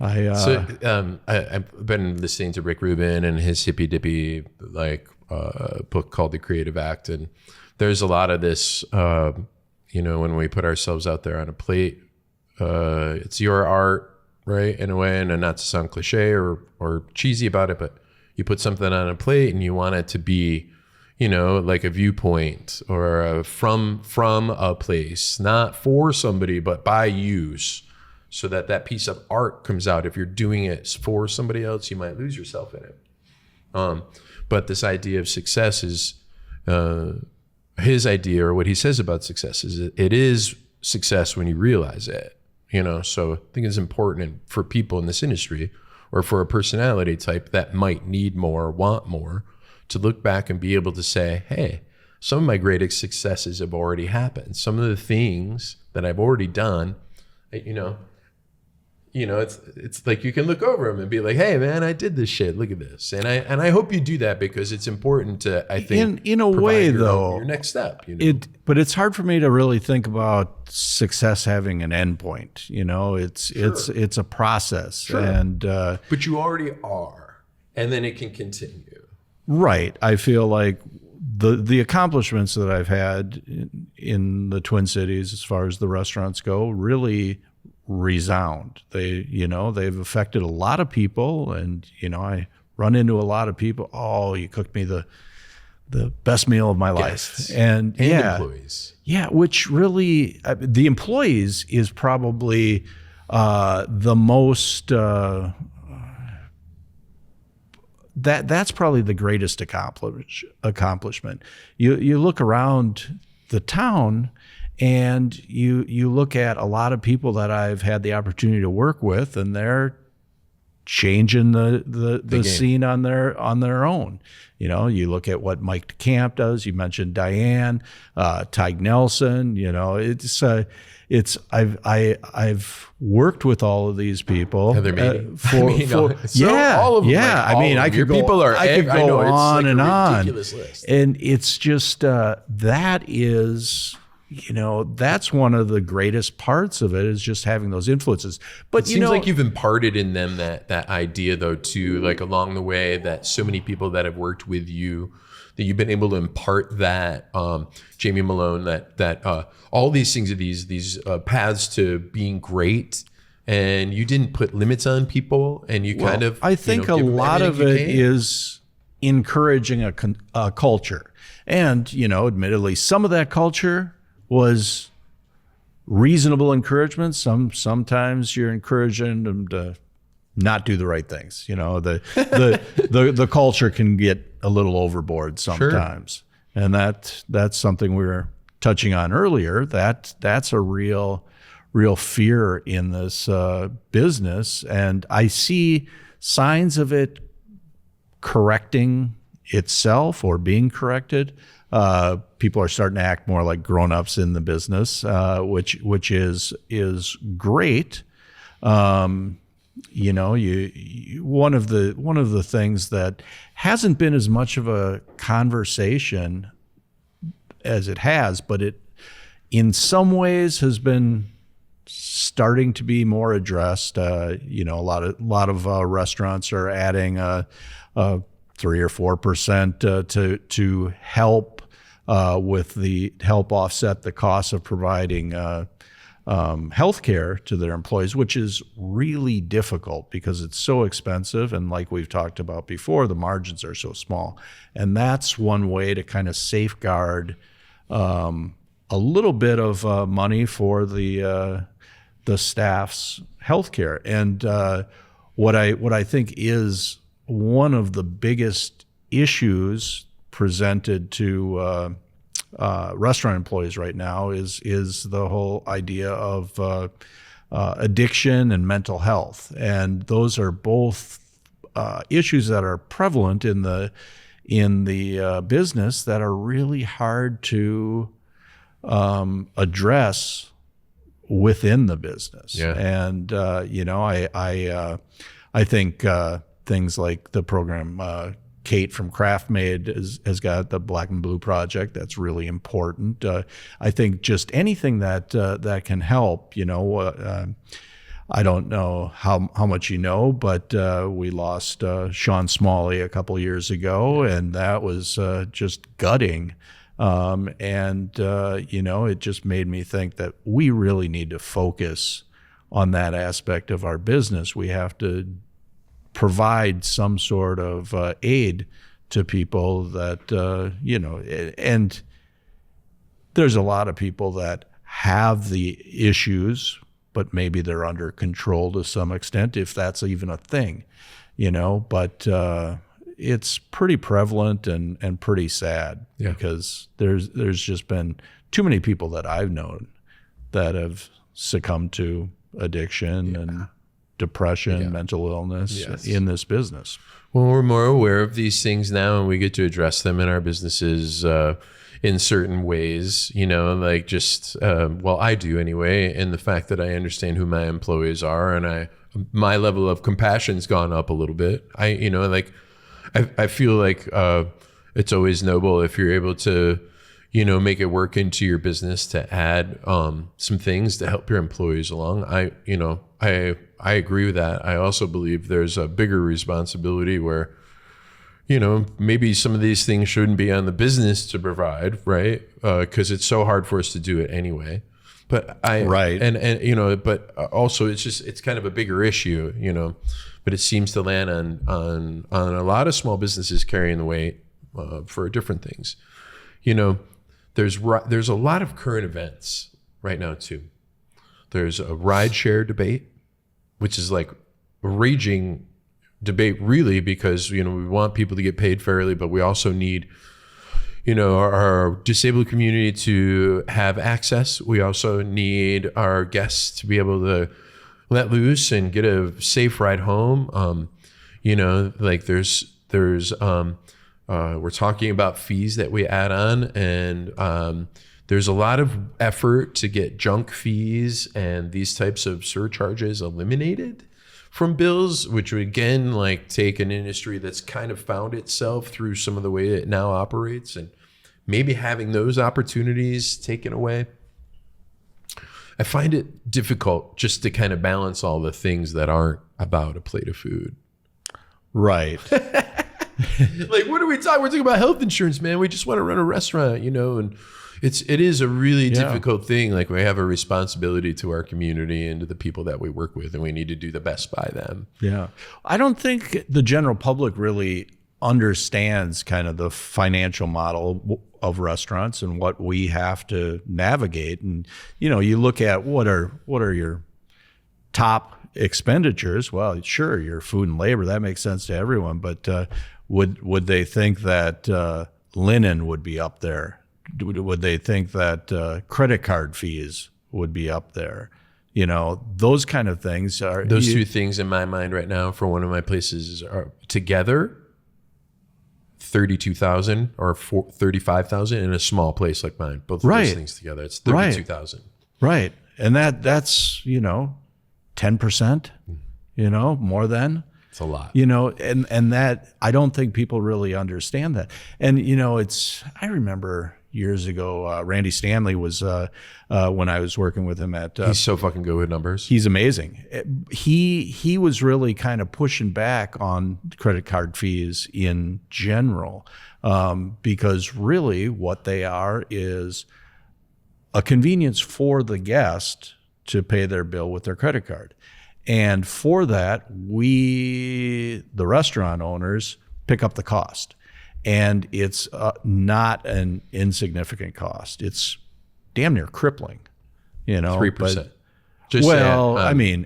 I've been listening to Rick Rubin and his hippy dippy book called The Creative Act, and there's a lot of this. When we put ourselves out there on a plate, it's your art, right? In a way, and not to sound cliche or cheesy about it, but you put something on a plate and you want it to be, like a viewpoint or from a place, not for somebody, but by use, so that piece of art comes out. If you're doing it for somebody else, you might lose yourself in it. But this idea of success is, his idea, or what he says about success, is it is success when you realize it. So I think it's important for people in this industry, or for a personality type that might need more, want more, to look back and be able to say, hey, some of my greatest successes have already happened. Some of the things that I've already done, it's like you can look over them and be like, hey man, I did this shit. Look at this. And I hope you do that, because it's important to, I think, in a way though, your next step. But it's hard for me to really think about success having an endpoint. It's a process. Sure. And but you already are, and then it can continue. Right. I feel like the accomplishments that I've had in the Twin Cities, as far as the restaurants go, really resound. They've affected a lot of people, and I run into a lot of people. Oh, you cooked me the best meal of my life. And employees. Yeah, which really, the employees is probably the most. That's probably the greatest accomplishment. You look around the town, and you look at a lot of people that I've had the opportunity to work with, and they're changing the scene on their own. You look at what Mike DeCamp does. You mentioned Diane, Tig Nelson. I've worked with all of these people. Heather Beatty. All of them. Yeah, I could go on and on. Ridiculous list. And it's just that is. That's one of the greatest parts of it, is just having those influences. But it seems like you've imparted in them that idea, though, too, like along the way, that so many people that have worked with you, that you've been able to impart that, Jamie Malone, that all these things are these paths to being great, and you didn't put limits on people, and you kind of. I think a lot of it is encouraging a culture, and admittedly, some of that culture was reasonable encouragement. Sometimes you're encouraging them to not do the right things. The culture can get a little overboard sometimes. Sure. And that's something we were touching on earlier. That's a real fear in this business, and I see signs of it correcting itself or being corrected. People are starting to act more like grown-ups in the business, which is great. One of the things that hasn't been as much of a conversation as it has, but it in some ways has been starting to be more addressed. A lot of restaurants are adding 3 or 4% to help help offset the cost of providing health care to their employees, which is really difficult because it's so expensive. And like we've talked about before, the margins are so small. And that's one way to kind of safeguard a little bit of money for the staff's health care. And what I think is one of the biggest issues presented to restaurant employees right now is the whole idea of addiction and mental health, and those are both issues that are prevalent in the business that are really hard to address within the business. Yeah. And I think things like the program Kate from Craft Made has got the Black and Blue Project. That's really important. I think just anything that can help. I don't know how much you know, but we lost Sean Smalley a couple years ago, and that was just gutting. It just made me think that we really need to focus on that aspect of our business. We have to provide some sort of aid to people that, and there's a lot of people that have the issues, but maybe they're under control to some extent, if that's even a thing, but it's pretty prevalent and pretty sad because there's just been too many people that I've known that have succumbed to addiction and depression, mental illness in this business. Well, we're more aware of these things now, and we get to address them in our businesses in certain ways, I do anyway. And the fact that I understand who my employees are, and my level of compassion's gone up a little bit. I feel like it's always noble if you're able to, make it work into your business to add some things to help your employees along. I agree with that. I also believe there's a bigger responsibility where, maybe some of these things shouldn't be on the business to provide, right? Because it's so hard for us to do it anyway. But but also it's kind of a bigger issue, but it seems to land on a lot of small businesses carrying the weight for different things. There's a lot of current events right now too. There's a ride share debate, which is like a raging debate really, because we want people to get paid fairly, but we also need our disabled community to have access. We also need our guests to be able to let loose and get a safe ride home. We're talking about fees that we add on, and there's a lot of effort to get junk fees and these types of surcharges eliminated from bills, which would again take an industry that's kind of found itself through some of the way it now operates, and maybe having those opportunities taken away. I find it difficult just to kind of balance all the things that aren't about a plate of food. Right. What are we talking? We're talking about health insurance, man. We just want to run a restaurant, and it is a really difficult thing. We have a responsibility to our community and to the people that we work with, and we need to do the best by them. Yeah. I don't think the general public really understands kind of the financial model of restaurants and what we have to navigate. And, you look at what are your top expenditures? Well, sure, your food and labor, that makes sense to everyone, but would they think that linen would be up there? Would they think that credit card fees would be up there? Those kind of things are. Those two things in my mind right now for one of my places are together $32,000 or $35,000 in a small place like mine. Both of those things together, it's $32,000. Right, and that's 10%. More than. It's a lot. And that I don't think people really understand that. And I remember years ago, Randy Stanley was when I was working with him at. He's so fucking good with numbers. He's amazing. He was really kind of pushing back on credit card fees in general, because really what they are is a convenience for the guest to pay their bill with their credit card. And for that, we, the restaurant owners, pick up the cost. And it's not an insignificant cost. It's damn near crippling, 3%.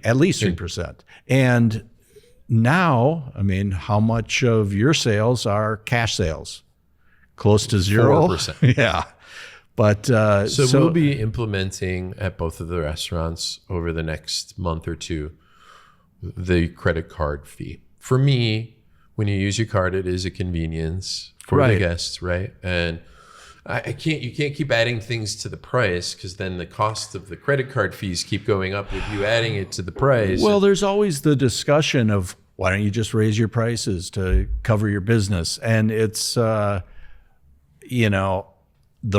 At least 3%. And now, how much of your sales are cash sales? Close to 0? 4%. Yeah. But so we'll be implementing at both of the restaurants over the next month or two the credit card fee. For me, when you use your card, it is a convenience for the guests, right? And you can't keep adding things to the price, because then the cost of the credit card fees keep going up with you adding it to the price. Well, there's always the discussion of, why don't you just raise your prices to cover your business? And it's, the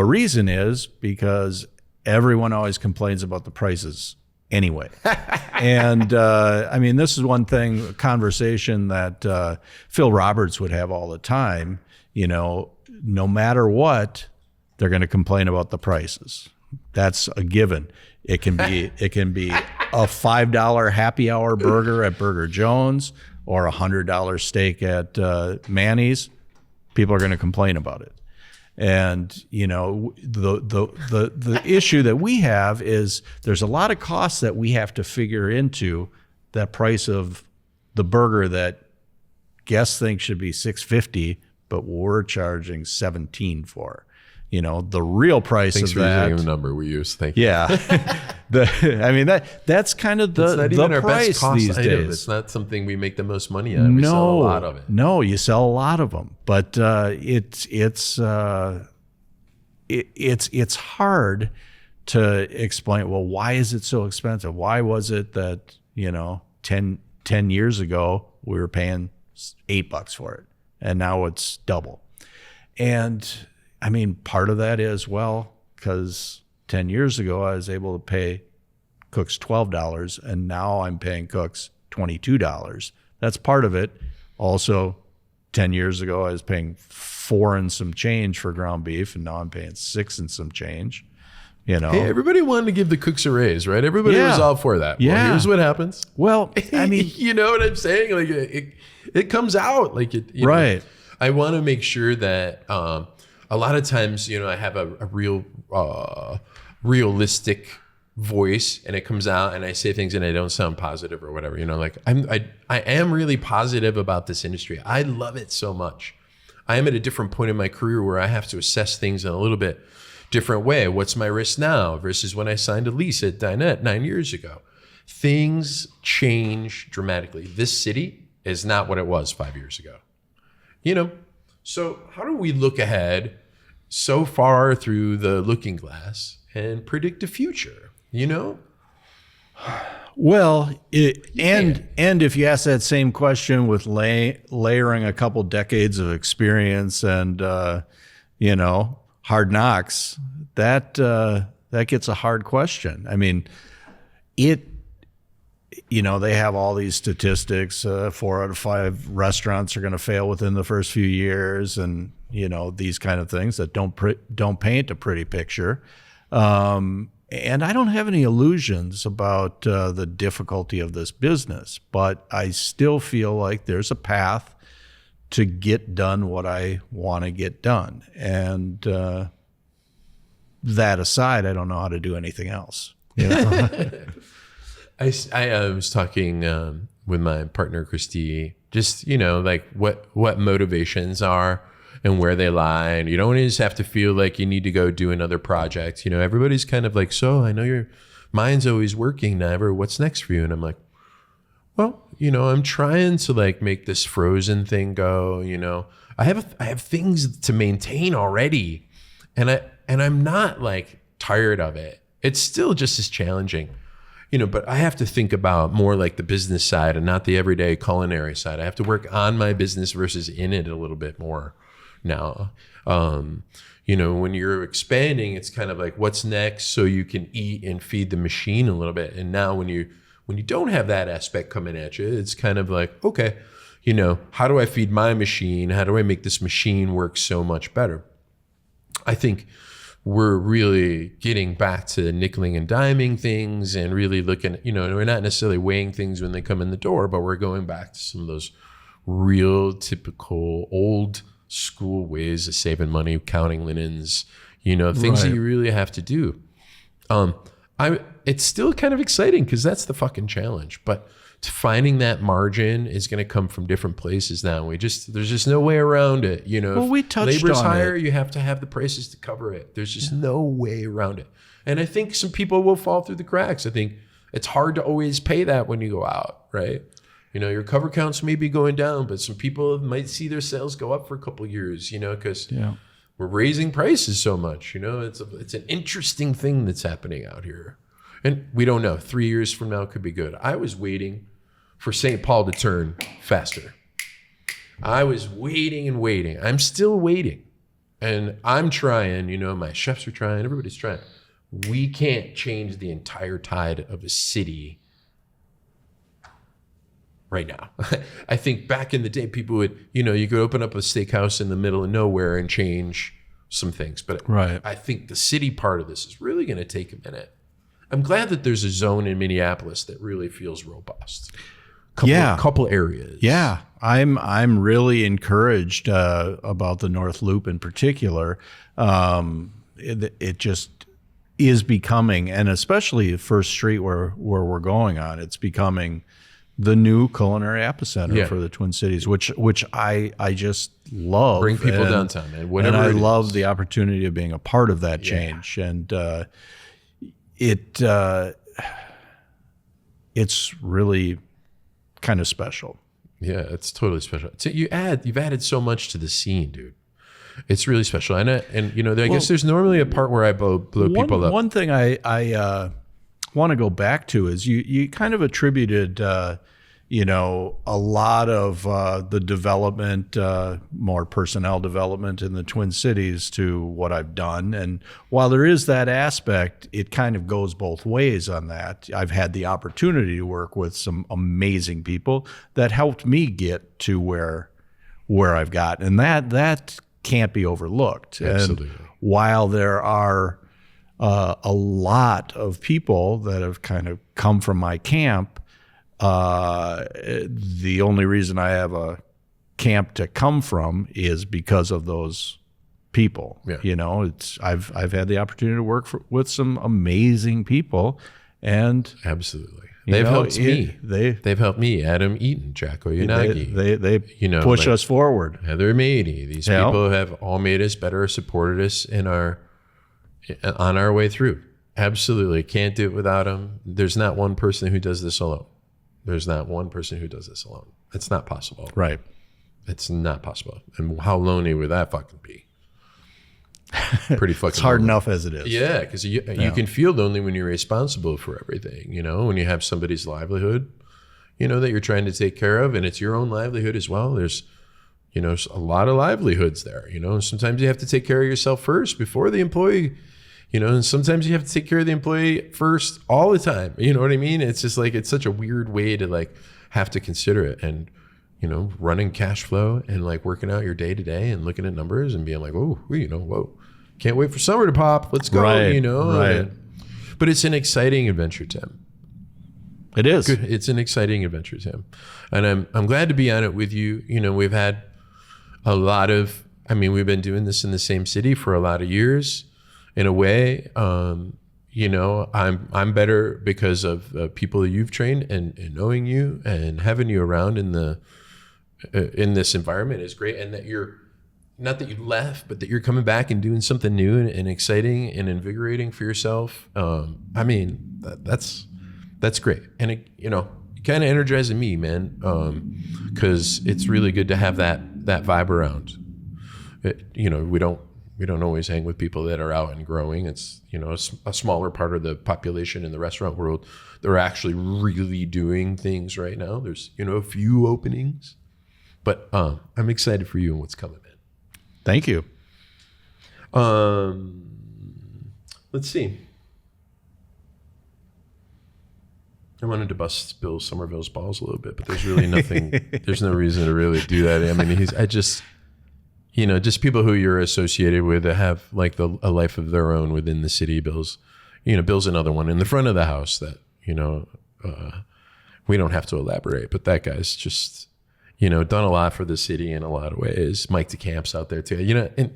reason is because everyone always complains about the prices anyway. And this is one thing, a conversation that Phil Roberts would have all the time. No matter what, they're going to complain about the prices. That's a given. It can be a $5 happy hour burger at Burger Jones or a $100 steak at Manny's. People are going to complain about it. And the issue that we have is there's a lot of costs that we have to figure into that price of the burger that guests think should be $6.50, but we're charging $17 for. The real price Thanks of for that. using the number we use. Thank you. Yeah, that's kind of the it's not even our price best cost these item. days. It's not something we make the most money on. We sell a lot of it. No, you sell a lot of them, but it's hard to explain. Well, why is it so expensive? Why was it that 10 years ago we were paying $8 for it, and now it's double? And part of that is, because 10 years ago I was able to pay cooks $12, and now I'm paying cooks $22. That's part of it. Also, 10 years ago I was paying $4 and some change for ground beef, and now I'm paying $6 and some change. Hey, everybody wanted to give the cooks a raise, right? Everybody was all for that. Yeah. Well, here's what happens. Well, you know what I'm saying? Like it comes out like it. Right. I want to make sure that a lot of times, I have a real realistic voice, and it comes out, and I say things and I don't sound positive or whatever. I am really positive about this industry. I love it so much. I am at a different point in my career where I have to assess things in a little bit different way. What's my risk now versus when I signed a lease at Dinette 9 years ago? Things change dramatically. This city is not what it was 5 years ago. So how do we look ahead so far through the looking glass and predict the future? Well, and if you ask that same question with layering a couple decades of experience and hard knocks, that gets a hard question. They have all these statistics. 4 out of 5 restaurants are going to fail within the first few years, and these kind of things that don't paint a pretty picture. And I don't have any illusions about the difficulty of this business, but I still feel like there's a path to get done what I want to get done. And that aside, I don't know how to do anything else. I was talking with my partner, Christy, just, like what motivations are and where they lie. And you don't just have to feel like you need to go do another project. Everybody's kind of like, so I know your mind's always working, Never. What's next for you? And I'm like, well, I'm trying to make this frozen thing go, I have things to maintain already. And I'm not tired of it. It's still just as challenging. But I have to think about more like the business side and not the everyday culinary side. I have to work on my business versus in it a little bit more now. When you're expanding, it's kind of like what's next so you can eat and feed the machine a little bit. And now when you don't have that aspect coming at you, it's kind of like, okay, how do I feed my machine? How do I make this machine work so much better? I think we're really getting back to nickeling and diming things and really looking, we're not necessarily weighing things when they come in the door, but we're going back to some of those real typical old school ways of saving money, counting linens, things that you really have to do. It's still kind of exciting because that's the fucking challenge. But finding that margin is going to come from different places now. There's just no way around it. You know, Well, we touched labor's on higher, it. you have to have the prices to cover it. There's just no way around it. And I think some people will fall through the cracks. I think it's hard to always pay that when you go out, right? You know, your cover counts may be going down, but some people might see their sales go up for a couple of years, you know, because we're raising prices so much. You know, it's an interesting thing that's happening out here. And we don't know. 3 years from now could be good. I was waiting for St. Paul to turn faster. I was waiting and waiting. I'm still waiting. And I'm trying, you know, my chefs are trying, everybody's trying. We can't change the entire tide of a city right now. I think back in the day, people would, you know, you could open up a steakhouse in the middle of nowhere and change some things. But I think the city part of this is really going to take a minute. I'm glad that there's a zone in Minneapolis that really feels robust. Couple areas. Yeah, I'm really encouraged about the North Loop in particular. It just is becoming, and especially First Street where we're going on, it's becoming the new culinary epicenter for the Twin Cities, which I just love. Bring people downtown, man. Whatever. And I love the opportunity of being a part of that change, and it's really kind of special. Yeah, it's totally special. So you've added so much to the scene, dude. It's really special. And you know, I guess there's normally a part where I blow people up. One thing I want to go back to is you kind of attributed you know, a lot of the development, more personnel development in the Twin Cities to what I've done. And while there is that aspect, it kind of goes both ways on that. I've had the opportunity to work with some amazing people that helped me get to where I've got. And that can't be overlooked. Absolutely. And while there are a lot of people that have kind of come from my camp, the only reason I have a camp to come from is because of those people. Yeah. You know, I've had the opportunity to work with some amazing people, and absolutely they've helped me. They've helped me. Adam Eaton, Jacko Yanagi. They you know, push us forward. Heather Mady. These people have all made us better, supported us on our way through. Absolutely, can't do it without them. There's not one person who does this alone. There's not one person who does this alone. It's not possible. Right. It's not possible. And how lonely would that fucking be? Pretty fucking It's hard lonely. enough as it is. Yeah, because you can feel lonely when you're responsible for everything, you know, when you have somebody's livelihood, you know, that you're trying to take care of, and it's your own livelihood as well. There's, you know, a lot of livelihoods there, you know, and sometimes you have to take care of yourself first before the employee. You know, and sometimes you have to take care of the employee first all the time. You know what I mean? It's just like, it's such a weird way to like have to consider it. And, you know, running cash flow and like working out your day to day and looking at numbers and being like, oh, you know, whoa, can't wait for summer to pop. Let's go, you know. Right. But it's an exciting adventure, Tim. It is. Good. It's an exciting adventure, Tim. And I'm glad to be on it with you. You know, we've had we've been doing this in the same city for a lot of years. In a way, you know, I'm better because of people that you've trained, and knowing you and having you around in this environment is great. And that you're not that you left, but that you're coming back and doing something new and exciting and invigorating for yourself. I mean, that's great, and it, you know, kind of energizing me, man, because it's really good to have that vibe around. You know, we don't always hang with people that are out and growing. It's, you know, a smaller part of the population in the restaurant world. They're actually really doing things right now. There's, you know, a few openings, but I'm excited for you and what's coming, man. Thank you. Let's see. I wanted to bust Bill Somerville's balls a little bit, but there's really nothing. There's no reason to really do that. I mean, you know, just people who you're associated with that have like a life of their own within the city. Bill's another one in the front of the house that, you know, we don't have to elaborate, but that guy's just, you know, done a lot for the city in a lot of ways. Mike DeCamp's out there too, you know, and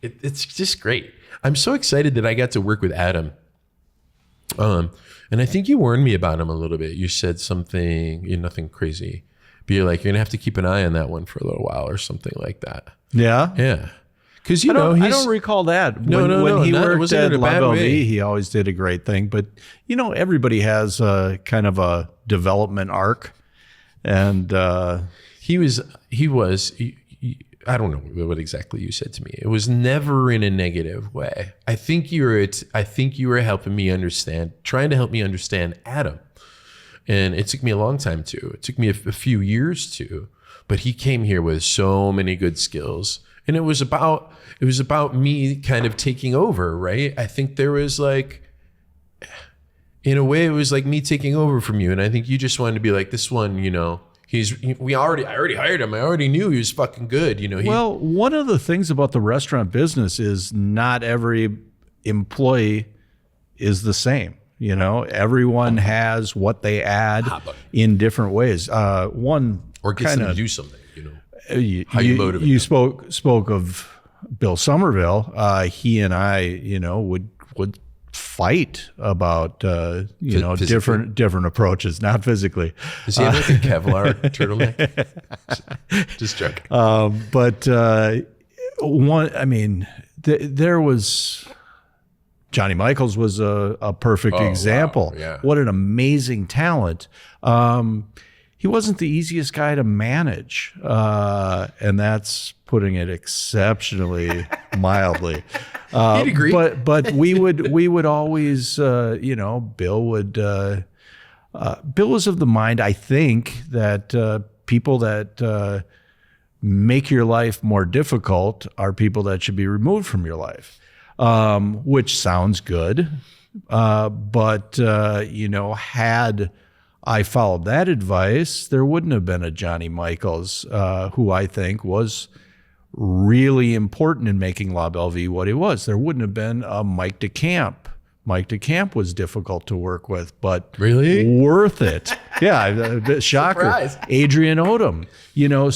it's just great. I'm so excited that I got to work with Adam And I think you warned me about him a little bit. You said something, nothing crazy. But you're like, you're gonna have to keep an eye on that one for a little while or something like that. Yeah. Yeah. Because I don't recall that. When he worked at La Belle Vie, he always did a great thing. But everybody has a kind of a development arc, and he was. I don't know what exactly you said to me. It was never in a negative way. I think you were helping me understand, trying to help me understand Adam, and it took me a long time to. It took me a few years to, but he came here with so many good skills. And it was about me kind of taking over, right? I think there was like, in a way, it was like me taking over from you. And I think you just wanted to be like, this one, I already hired him. I already knew he was fucking good. Well, one of the things about the restaurant business is not every employee is the same. Everyone has what they add in different ways. Or gets them to do something, You spoke of Bill Somerville. He and I, would fight about different approaches, not physically. Does he have like a Kevlar turtleneck? Just joking. There was Johnny Michaels was a perfect example. Wow, yeah. What an amazing talent. He wasn't the easiest guy to manage, and that's putting it exceptionally mildly. He'd agree. But we would always, Bill was of the mind, I think, that people that make your life more difficult are people that should be removed from your life, which sounds good, but had I followed that advice, there wouldn't have been a Johnny Michaels, who I think was really important in making La Belle Vie what it was. There wouldn't have been a Mike DeCamp. Mike DeCamp was difficult to work with, but really worth it. Yeah, shocker. Surprise. Adrian Odom. I know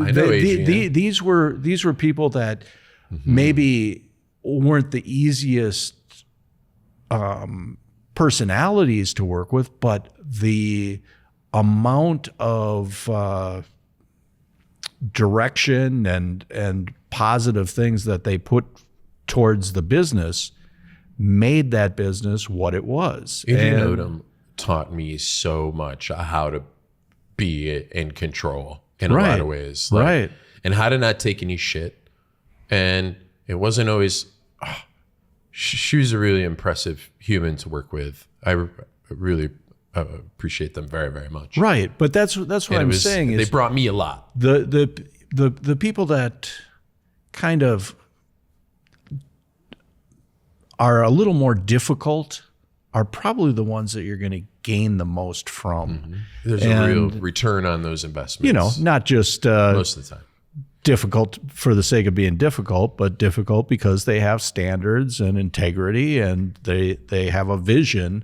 Adrian. These were people that maybe weren't the easiest personalities to work with, but the amount of direction and positive things that they put towards the business made that business what it was. Adrian Odom taught me so much how to be in control in a lot of ways. Right. And how to not take any shit. And it wasn't always... she was a really impressive human to work with. I really appreciate them very, very much. Right, but that's what I'm saying. They brought me a lot. The people that kind of are a little more difficult are probably the ones that you're going to gain the most from. There's a real return on those investments. Not just most of the time. Difficult for the sake of being difficult, but difficult because they have standards and integrity, and they have a vision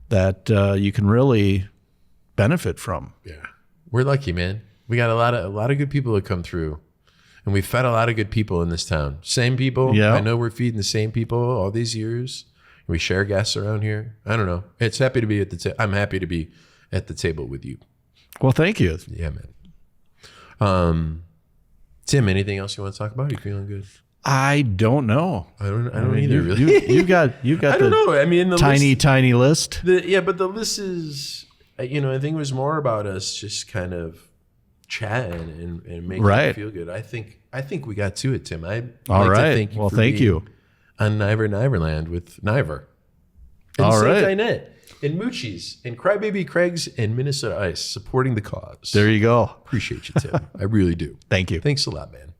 that you can really benefit from. Yeah, we're lucky, man. We got a lot of good people that come through, and we've fed a lot of good people in this town. Same people. Yeah. I know we're feeding the same people all these years. We share guests around here. I don't know. I'm happy to be at the table with you. Well, thank you. Yeah, man. Tim, anything else you want to talk about? Are you feeling good? I don't know. I don't either. Really, you've got. I don't know. I mean, the tiny list. But the list is. I think it was more about us just kind of chatting and making it feel good. I think we got to it, Tim. All right. Well, thank you. On Niverland with Niver. And all right. Dinette and Muccis and Crybaby Craig's and Minnesota Ice supporting the cause. There you go. Appreciate you, Tim. I really do. Thank you. Thanks a lot, man.